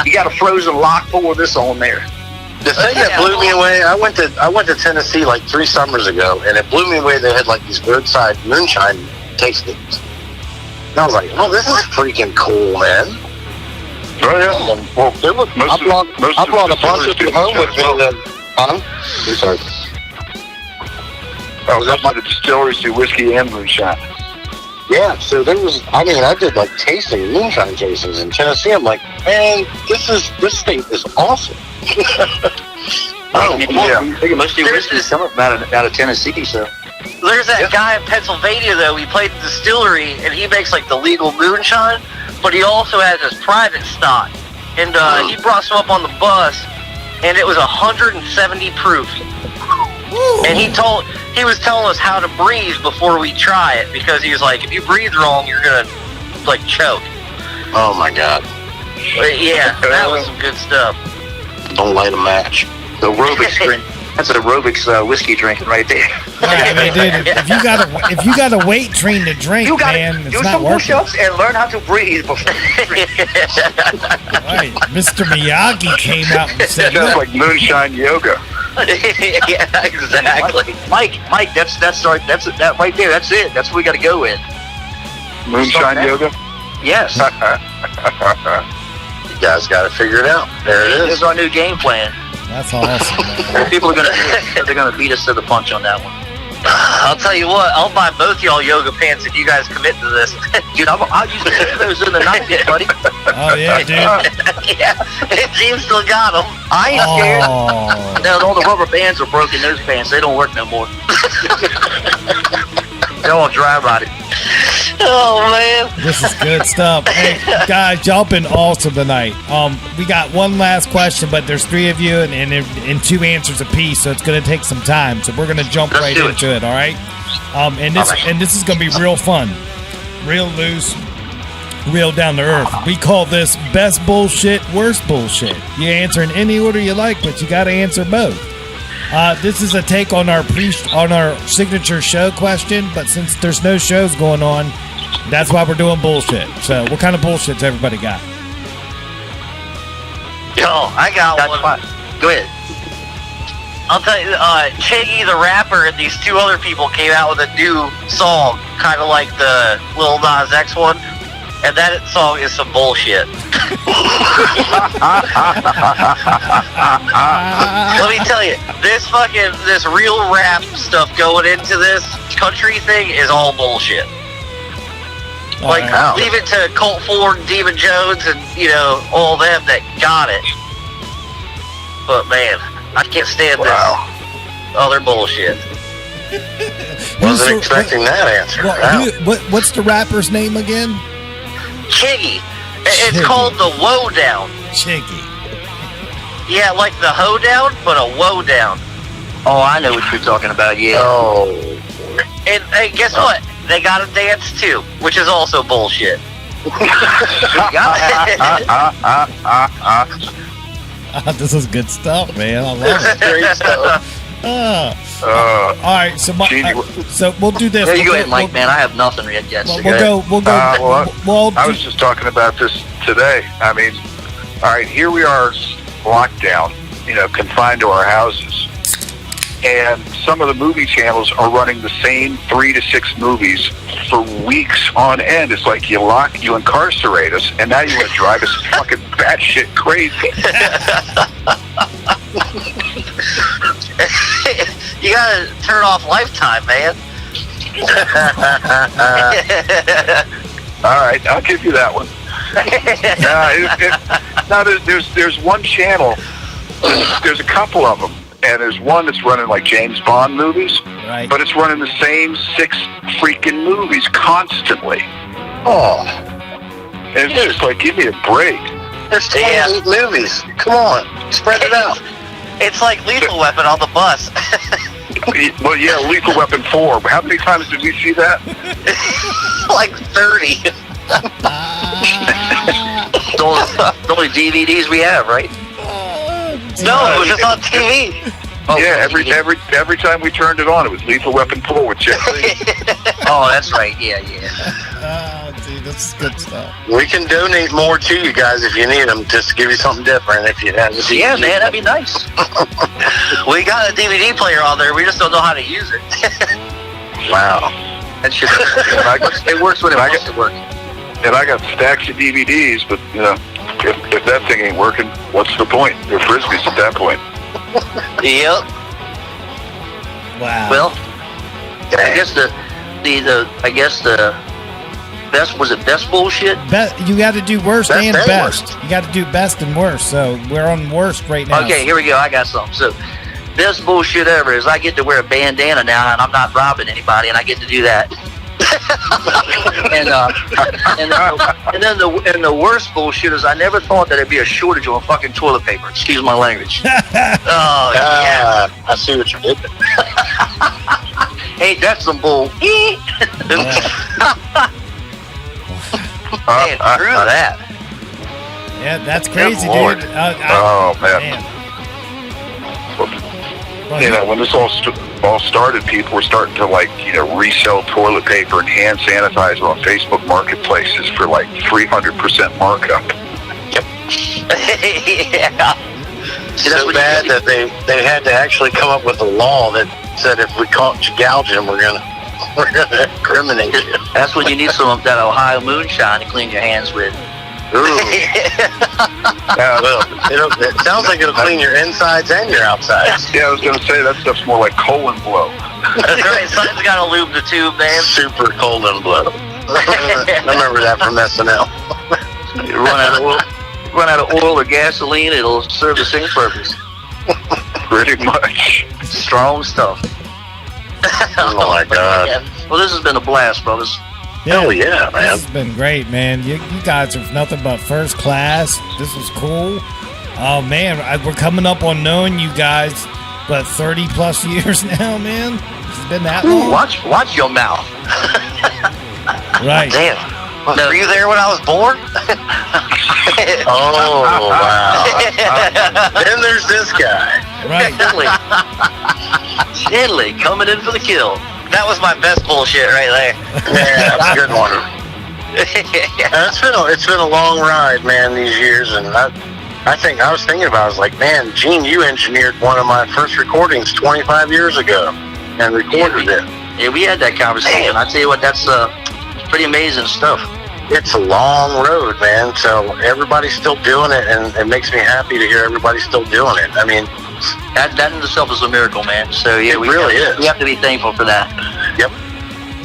You got a frozen lock full of this on there. The thing that blew me away, I went to Tennessee like 3 summers ago, and it blew me away. They had like these roadside moonshine tastings. And I was like, oh, this is freaking cool, man. Oh, yeah. Well, there was, I brought a bunch of them home with me. I'm sorry. Oh, that's why the distilleries do whiskey and moonshine. Yeah, so there was, I did like moonshine tastings in Tennessee. I'm like, man, this thing is awesome. Most of your whiskey's coming out of Tennessee, so. There's that guy in Pennsylvania, though. We played the distillery, and he makes like the legal moonshine, but he also has his private stock. And he brought some up on the bus, and it was 170 proof. And he was telling us how to breathe before we try it, because he was like, if you breathe wrong, you're gonna like choke. Oh my God. But yeah, that was some good stuff. Don't light a match. The aerobics drink. That's an aerobics whiskey drinking right there. Right, I mean, dude, if you got a weight train to drink, man, it's do not some working. push-ups and learn how to breathe before you drink. Right, Mr. Miyagi came out and said, Sounds like moonshine yoga. Yeah, exactly. Mike, that's that right there. That's it. That's what we got to go with. Moonshine yoga? Yes. You guys got to figure it out. There it There's is. our new game plan. that's awesome, man. People are gonna beat us to the punch on that one. I'll tell you what, I'll buy both y'all yoga pants if you guys commit to this. Dude, I'll use those in the 90s, buddy. Oh, yeah, dude. Yeah, Team still got them. I ain't scared. Oh, No, all the rubber bands are broken. Those pants, they don't work no more. They're all dry rotted. Oh, man. this is good stuff. Hey, guys, y'all been awesome tonight. We got one last question, but there's 3 of you and 2 answers apiece, so it's going to take some time. So we're going to jump right into it, all right? And this is going to be real fun, real loose, real down to earth. We call this best bullshit, worst bullshit. You answer in any order you like, but you got to answer both. This is a take on our signature show question, but since there's no shows going on, that's why we're doing bullshit. So, what kind of bullshit's everybody got? Yo, I got one. Go ahead. I'll tell you, Chiggy the rapper and these 2 other people came out with a new song, kind of like the Lil Nas X one, and that song is some bullshit. Let me tell you, this real rap stuff going into this country thing is all bullshit. Like, leave it to Colt Ford and Demon Jones and, all them that got it. But, man, I can't stand this other bullshit. Wasn't expecting that answer. What's the rapper's name again? Chiggy. It's called the Woe-Down. Chiggy. Yeah, like the hoedown, but a woe-down. Oh, I know what you're talking about. Yeah. Oh. And hey, guess what? They got a dance too, which is also bullshit. This is good stuff, man. I love it. Great stuff. All right, so so we'll do this. There you go ahead, Mike, man. I have nothing yet. We'll go. I was just talking about this today. I mean, all right, here we are, locked down, confined to our houses. And some of the movie channels are running the same 3 to 6 movies for weeks on end. It's like you incarcerate us, and now you want to drive us fucking batshit crazy. You gotta turn off Lifetime, man. All right, I'll give you that one. There's one channel. There's a couple of them. And there's one that's running like James Bond movies, right? But it's running the same 6 freaking movies constantly. Oh. And it's just like, give me a break. There's 28 movies. Come on, spread it out. It's like Lethal Weapon on the bus. Well, yeah, Lethal Weapon 4. How many times did we see that? Like 30. The only DVDs we have, right? No, it was just on TV. Oh, yeah, every time we turned it on, it was Lethal Weapon 4 with Jet Li. Oh, that's right. Yeah. Oh, dude, this is good stuff. We can donate more to you guys if you need them, just to give you something different. If you have, yeah, man, that'd be nice. We got a DVD player on there. We just don't know how to use it. Wow. That shit. It works when it wants to work. And I got stacks of DVDs, but if that thing ain't working, what's the point? They're frisbees at that point. Yep. Wow. Well, I guess the best, was it best bullshit? You got to do worst Best and and best. worst. You got to do best and worst. So we're on worst right now. Okay, here we go. I got something. So, best bullshit ever is I get to wear a bandana now, and I'm not robbing anybody, and I get to do that. and then the worst bullshit is I never thought that there'd be a shortage on fucking toilet paper. Excuse my language. Oh, yeah. I see what you did. Hey, that's some bull. Hey, screw that. Yeah, that's crazy, Lord. dude. Oh, man. When this all started, people were starting to resell toilet paper and hand sanitizer on Facebook marketplaces for 300% markup. Yep. Yeah. So bad that they had to actually come up with a law that said if we caught you gouging, we're gonna incriminate you. That's when you need some of that Ohio moonshine to clean your hands with. Well, it sounds like it'll clean your insides and your outsides. Yeah, I was going to say that stuff's more like colon blow. That's right. Someone's got to lube the tube, man. Super colon blow. I remember that from SNL. You run out of oil or gasoline, it'll serve the same purpose. Pretty much. Strong stuff. Oh my God. Well, this has been a blast, brothers. Yeah, oh yeah, man. This has been great, man. You guys are nothing but first class. This was cool. Oh man, we're coming up on knowing you guys, but 30 plus years now, man. It's been that long. Watch your mouth. Right. Damn. No. Were you there when I was born? Oh wow. Then there's this guy. Right. Stanley coming in for the kill. That was my best bullshit right there. Yeah, that's a good one. It's been a long ride, man, these years, and I was thinking about it, I was like, man, Gene, you engineered one of my first recordings 25 years ago and recorded it. Yeah, we had that conversation. I tell you what, that's pretty amazing stuff. It's a long road, man, so everybody's still doing it, and it makes me happy to hear everybody still doing it. I mean, that in itself is a miracle, man. So yeah, it really is. We have to be thankful for that. Yep.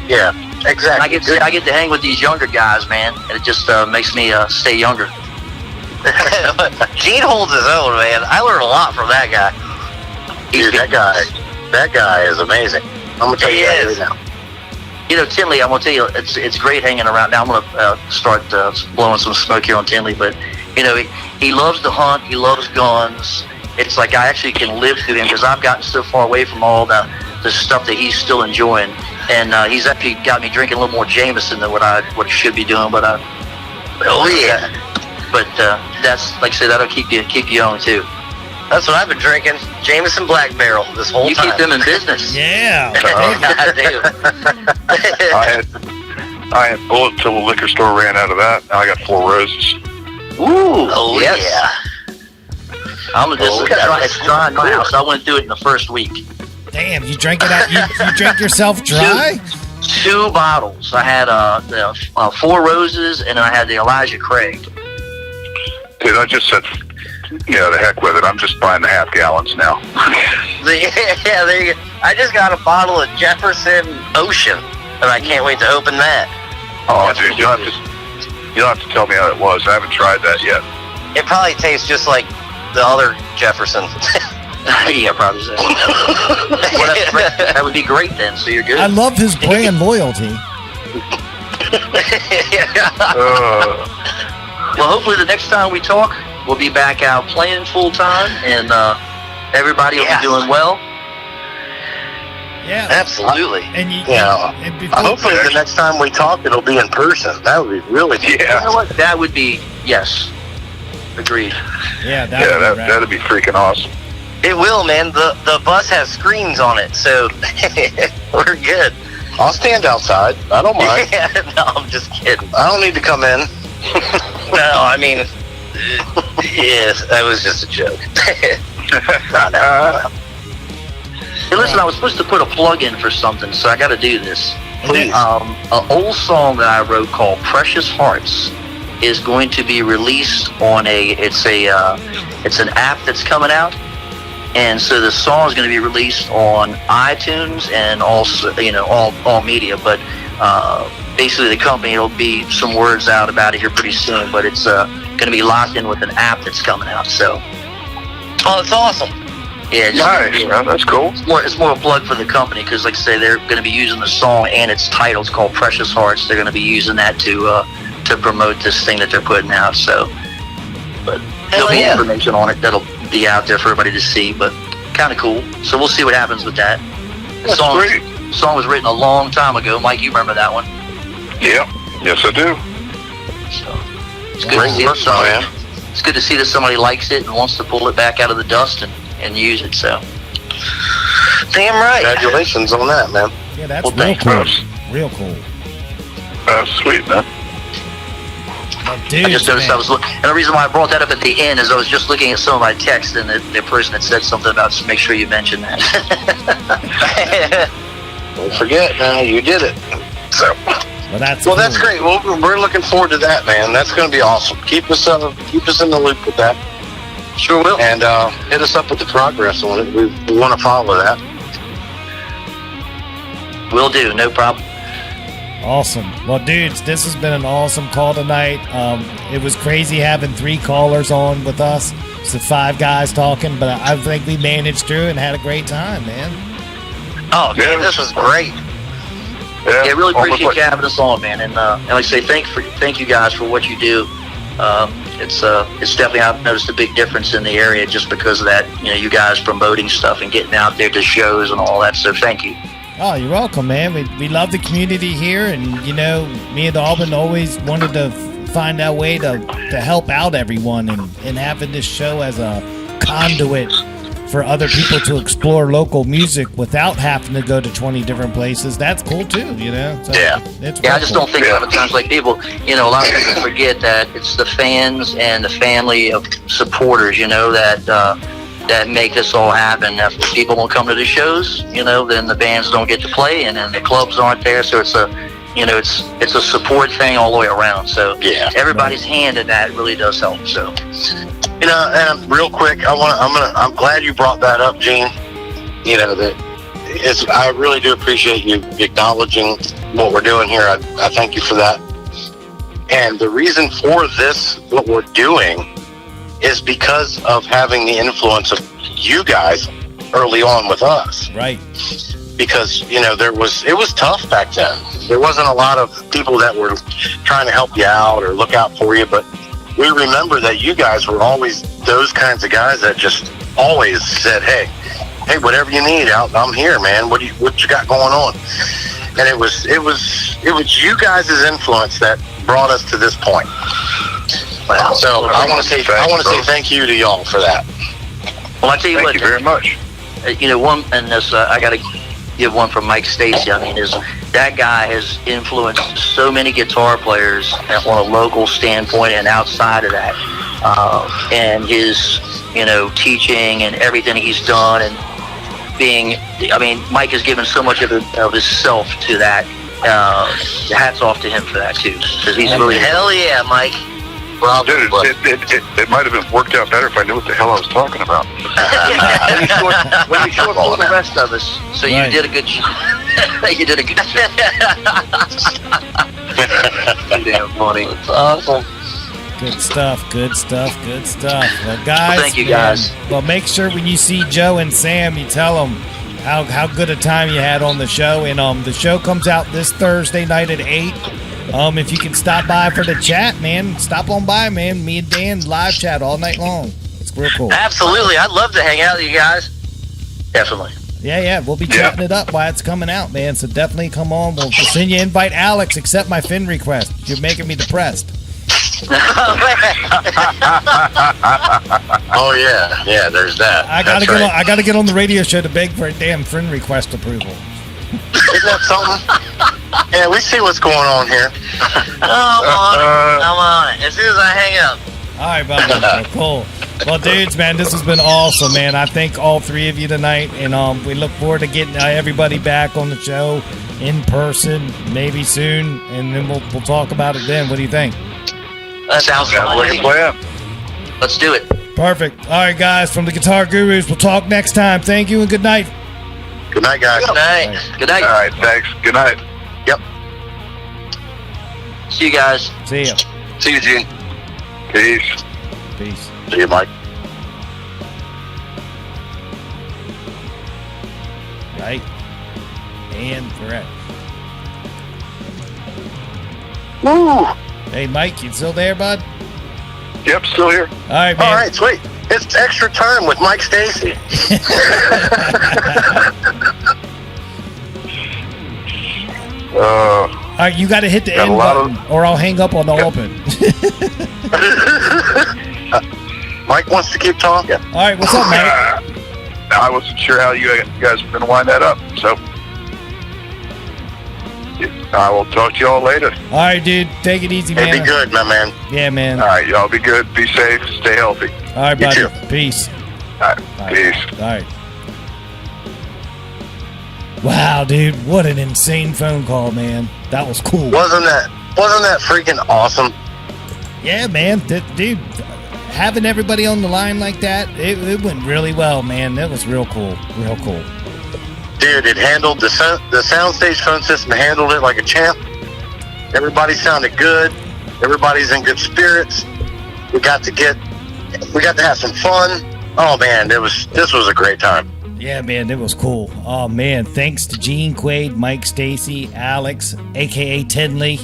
Yeah, exactly. I get to hang with these younger guys, man, and it just makes me stay younger. Gene holds his own, man. I learned a lot from that guy. Dude, that guy is amazing. I'm gonna tell you that right now. You know, Tinley, I'm gonna tell you, it's great hanging around. Now I'm gonna start blowing some smoke here on Tinley, but you know, he loves to hunt. He loves guns. it's like I actually can live through him because I've gotten so far away from all the stuff that he's still enjoying, and he's actually got me drinking a little more Jameson than what I should be doing. But that's like I said, that'll keep you young too. That's what I've been drinking, Jameson Black Barrel this whole time. You keep them in business. Yeah. I do. I had Bullet till the liquor store ran out of that. Now I got Four Roses. Ooh, Oh, yes. yeah. It's dry in my house. I went through it in the first week. Damn, you drank it out. You drank yourself dry? Two bottles. I had the Four Roses, and I had the Elijah Craig. Dude, I just said, the heck with it. I'm just buying the half gallons now. Yeah, there you go. I just got a bottle of Jefferson Ocean, and I can't wait to open that. Oh, dude, you'll have to tell me how it was. I haven't tried that yet. It probably tastes just like the other Jefferson. Yeah, probably so. Well, that would be great then, so you're good. I love his brand loyalty. Well, hopefully the next time we talk, we'll be back out playing full time, and everybody will be doing well. Yeah, Absolutely. And hopefully the next time we talk, it'll be in person. That would be really cool. You know what? That would be, yes. Agreed. Yeah, that'd be freaking awesome. It will, man. The bus has screens on it, so we're good. I'll stand outside. I don't mind. Yeah, no, I'm just kidding. I don't need to come in. No, I mean, yes, that was just a joke. Hey, listen, I was supposed to put a plug in for something, so I got to do this. Please. An old song that I wrote called "Precious Hearts" is going to be released on it's an app that's coming out, and so the song is going to be released on iTunes and also all media. But basically, the company, it'll be some words out about it here pretty soon. But it's going to be locked in with an app that's coming out. So, that's awesome. Yeah, nice, man. That's cool. It's more a plug for the company because, like I say, they're going to be using the song and its title. It's called "Precious Hearts." They're going to be using that to promote this thing that they're putting out. So, but there'll be information on it that'll be out there for everybody to see. But kind of cool. So we'll see what happens with that. The song was written a long time ago. Mike, you remember that one? Yeah. Yes, I do. So it's good to see that it's good to see that somebody likes it and wants to pull it back out of the dust and use it. So damn right. Congratulations on that, man. Yeah, that's real cool. Real cool. Sweet, man. Dude, I just noticed I was looking, and the reason why I brought that up at the end is I was just looking at some of my texts, and the person had said something about just make sure you mention that. Don't forget, now you did it. So, well, that's great. Well, we're looking forward to that, man. That's going to be awesome. Keep us in the loop with that. Sure will. And hit us up with the progress on it. We want to follow that. Will do. No problem. Awesome. Well, dudes, this has been an awesome call tonight. It was crazy having 3 callers on with us. So 5 guys talking, but I think we managed through and had a great time, man. Oh, man, this was great. Yeah, really appreciate you having us on, man. And like I say, thank you guys for what you do. It's definitely, I've noticed a big difference in the area just because of that. You guys promoting stuff and getting out there to shows and all that. So thank you. Oh, you're welcome, man. We love the community here, and me and Alvin always wanted to find our way to help out everyone, and having this show as a conduit for other people to explore local music without having to go to 20 different places. That's cool too, So I just don't think a lot of times, like people, a lot of people forget that it's the fans and the family of supporters, that make this all happen. If people don't come to the shows, then the bands don't get to play, and then the clubs aren't there. So it's a, it's a support thing all the way around. So everybody's hand in that really does help. So, and real quick, I'm glad you brought that up, Gene. I really do appreciate you acknowledging what we're doing here. I thank you for that. And the reason for this, what we're doing, is because of having the influence of you guys early on with us. Right. Because, it was tough back then. There wasn't a lot of people that were trying to help you out or look out for you, but we remember that you guys were always those kinds of guys that just always said, hey, whatever you need, I'm here, man. What you got going on? And it was you guys' influence that brought us to this point. Wow. So I want to say thank you to y'all for that. Well, I tell you what. Thank you very much. One, and this I got to give one from Mike Stacey. I mean, that guy has influenced so many guitar players on a local standpoint and outside of that, and his teaching and everything he's done and being. I mean, Mike has given so much of himself to that. Hats off to him for that too, because he's really hell yeah, Mike. Dude, it might have been worked out better if I knew what the hell I was talking about. when you shortfall the rest of us, so right. You did a good job. You did a good job. Damn funny. It's awesome. Good stuff. Well, guys, Thank you, guys. Well, make sure when you see Joe and Sam, you tell them how good a time you had on the show. And the show comes out this Thursday night at 8. If you can stop by for the chat, man, stop on by, man. Me and Dan live chat all night long. It's real cool. Absolutely. I'd love to hang out with you guys. Definitely. Yeah, we'll be chatting it up while it's coming out, man. So definitely come on. We'll send you invite. Alex, accept my fin request. You're making me depressed. Oh yeah, there's that. I gotta get on the radio show to beg for a damn friend request approval. Isn't that something? Yeah, we see what's going on here. I'm on it. As soon as I hang up. All right, buddy. Cool. Well, dudes, man, this has been awesome, man. I thank all three of you tonight, and we look forward to getting everybody back on the show in person, maybe soon, and then we'll talk about it then. What do you think? That sounds fun. Let's do it. Perfect. All right, guys, from the Guitar Gurus, we'll talk next time. Thank you and good night. Good night, guys. Good night. Right. Good night. All right, thanks. Good night. Yep. See you guys. See ya. See you, Gene. Peace. Peace. See you, Mike. Right and correct. Woo! Hey, Mike, you still there, bud? Yep, still here. All right, man. All right, sweet. It's extra time with Mike Stacey. All right, you got to hit the Got a end lot button, or I'll hang up on the open. Mike wants to keep talking. All right, what's up, Mike? I wasn't sure how you guys were going to wind that up, so I will talk to you all later. All right, dude. Take it easy, man. Hey, be good, my man. Yeah, man. All right, y'all be good, be safe, stay healthy. All right, You buddy. too. Peace. All right, All right. peace. All right. Wow, dude. What an insane phone call, man. That was cool. Wasn't that freaking awesome? Yeah, man. Dude, having everybody on the line like that, it went really well, man. That was real cool. Real cool. Dude, it handled the soundstage phone system handled it like a champ. Everybody sounded good. Everybody's in good spirits. We got to have some fun. Oh man, this was a great time. Yeah, man, it was cool. Oh man, thanks to Gene, Quade, Mike, Stacey, Alex, aka Tinley,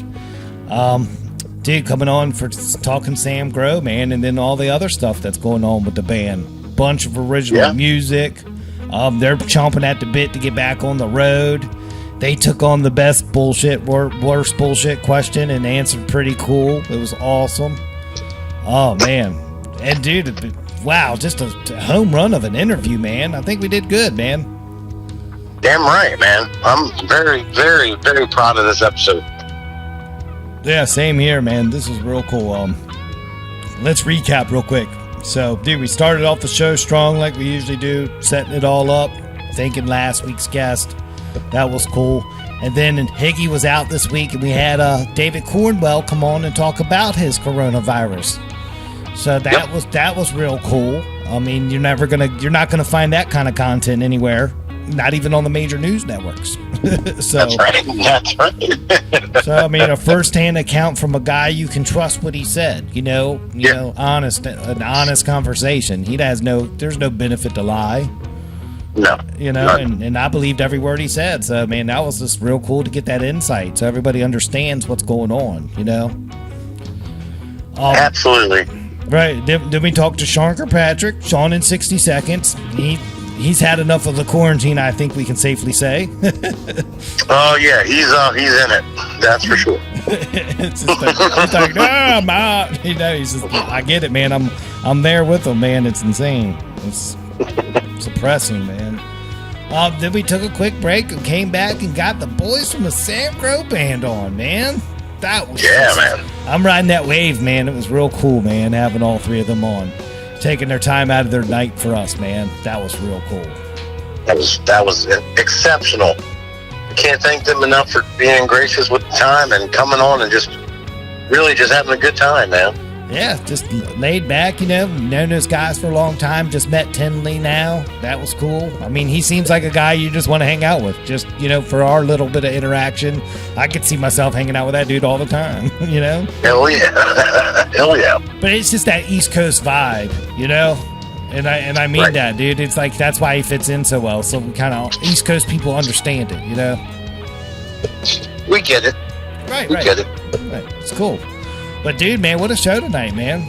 dude, coming on for talking Sam Grow, man, and then all the other stuff that's going on with the band. Bunch of original music. They're chomping at the bit to get back on the road. They took on the best bullshit, worst bullshit question and answered pretty cool. It was awesome. Oh man, and dude. Wow, just a home run of an interview, man. I think we did good, man. Damn right, man. I'm very, very, very proud of this episode. Yeah, same here, man. This is real cool. Let's recap real quick. So, dude, we started off the show strong like we usually do, setting it all up, thanking last week's guest. That was cool. And then Higgy was out this week, and we had David Cornwell come on and talk about his coronavirus. So that was real cool. I mean, you're not gonna find that kind of content anywhere, not even on the major news networks. So That's right. so I mean, a first-hand account from a guy you can trust what he said. You know, an honest conversation. There's no benefit to lie. No. And I believed every word he said. So man, that was just real cool to get that insight, so everybody understands what's going on. Absolutely. Right. Then we talked to Sean Kirkpatrick. Sean in 60 seconds. He's had enough of the quarantine, I think we can safely say. Oh yeah, he's in it. That's for sure. It's just he's like, no, I'm out. You know, he's just, I get it, man. I'm there with him, man. It's insane. It's suppressing, man. Then we took a quick break and came back and got the boys from the Sam Crow Band on, man. That was man. I'm riding that wave, man. It was real cool, man, having all three of them on. Taking their time out of their night for us, man. That was real cool. That was exceptional. I can't thank them enough for being gracious with the time and coming on and just really just having a good time, man. Yeah, just laid back, you know. Known those guys for a long time. Just met Tinley now. That was cool. I mean, he seems like a guy you just want to hang out with. Just, you know, for our little bit of interaction. I could see myself hanging out with that dude all the time, you know? Hell yeah. Hell yeah. But it's just that East Coast vibe, you know? And I mean that, dude. It's like, that's why he fits in so well. So we kind of, East Coast people understand it, you know? We get it. Right. We get it. Right. It's cool. But, dude, man, what a show tonight, man.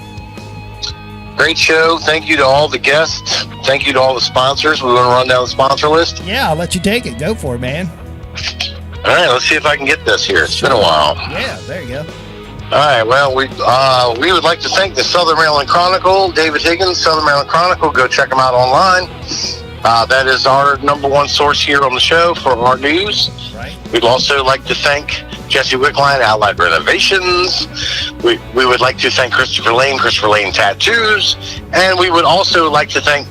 Great show. Thank you to all the guests. Thank you to all the sponsors. We want to run down the sponsor list. Yeah, I'll let you take it. Go for it, man. All right, let's see if I can get this here. It's been a while. Yeah, there you go. All right, well, we would like to thank the Southern Maryland Chronicle, David Higgins, Southern Maryland Chronicle. Go check them out online. That is our number one source here on the show for our news. Right. We'd also like to thank Jesse Wickline, Outlet Renovations. We would like to thank Christopher Lane Tattoos. And we would also like to thank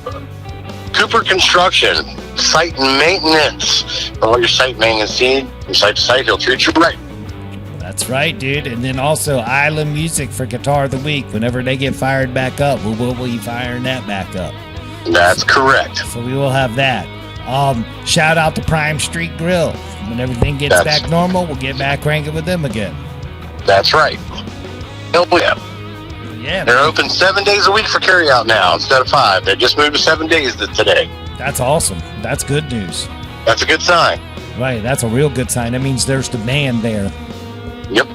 Cooper Construction, Site and Maintenance. For all your site maintenance needs, from site to site, he'll treat you right. That's right, dude. And then also Island Music for Guitar of the Week. Whenever they get fired back up, we will be firing that back up. That's correct. So we will have that. Shout out to Prime Street Grill. When everything gets back normal, we'll get back cranking with them again. That's right. Hell yeah. Yeah. They're open 7 days a week for carryout now instead of 5. They just moved to 7 days today. That's awesome. That's good news. That's a good sign. Right. That's a real good sign. That means there's demand there. Yep.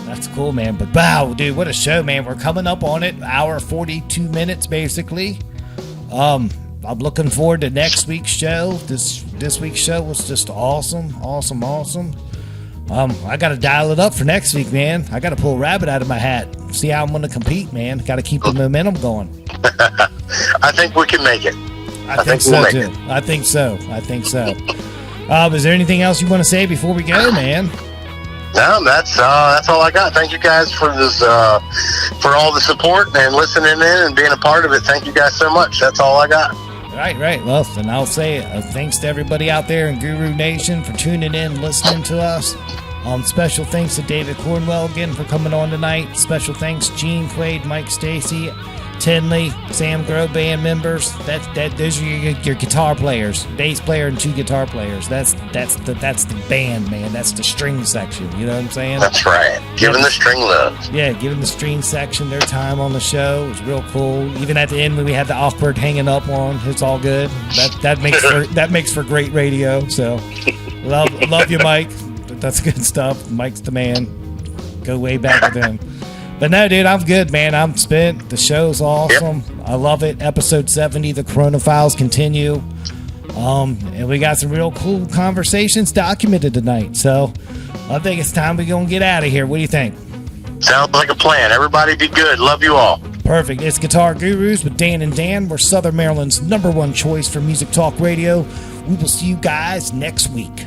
That's cool, man. But wow, dude, what a show, man. We're coming up on it. Hour 42 minutes, basically. I'm looking forward to next week's show. This week's show was just awesome. I got to dial it up for next week, man. I got to pull a rabbit out of my hat. See how I'm going to compete, man. Got to keep the momentum going. I think we can make it. I think so, too. I think so. Is there anything else you want to say before we go, man? No, that's all I got. Thank you guys for this, for all the support and listening in and being a part of it. Thank you guys so much. That's all I got. Right. Well, then I'll say thanks to everybody out there in Guru Nation for tuning in, listening to us. Special thanks to David Cornwell again for coming on tonight. Special thanks Gene, Quade, Mike, Stacey, Tinley, Sam Crow Band members. Those are your guitar players, bass player and 2 guitar players. That's the band, man. That's the string section. You know what I'm saying? That's right. Giving the string love. Yeah, giving the string section their time on the show. It was real cool. Even at the end when we had the awkward hanging up on, it's all good. That makes for great radio. So love you, Mike. That's good stuff. Mike's the man. Go way back with him. But no, dude, I'm good, man. I'm spent. The show's awesome. Yep. I love it. Episode 70, the Corona Files continue. And we got some real cool conversations documented tonight. So I think it's time we're going to get out of here. What do you think? Sounds like a plan. Everybody be good. Love you all. Perfect. It's Guitar Gurus with Dan and Dan. We're Southern Maryland's #1 choice for music talk radio. We will see you guys next week.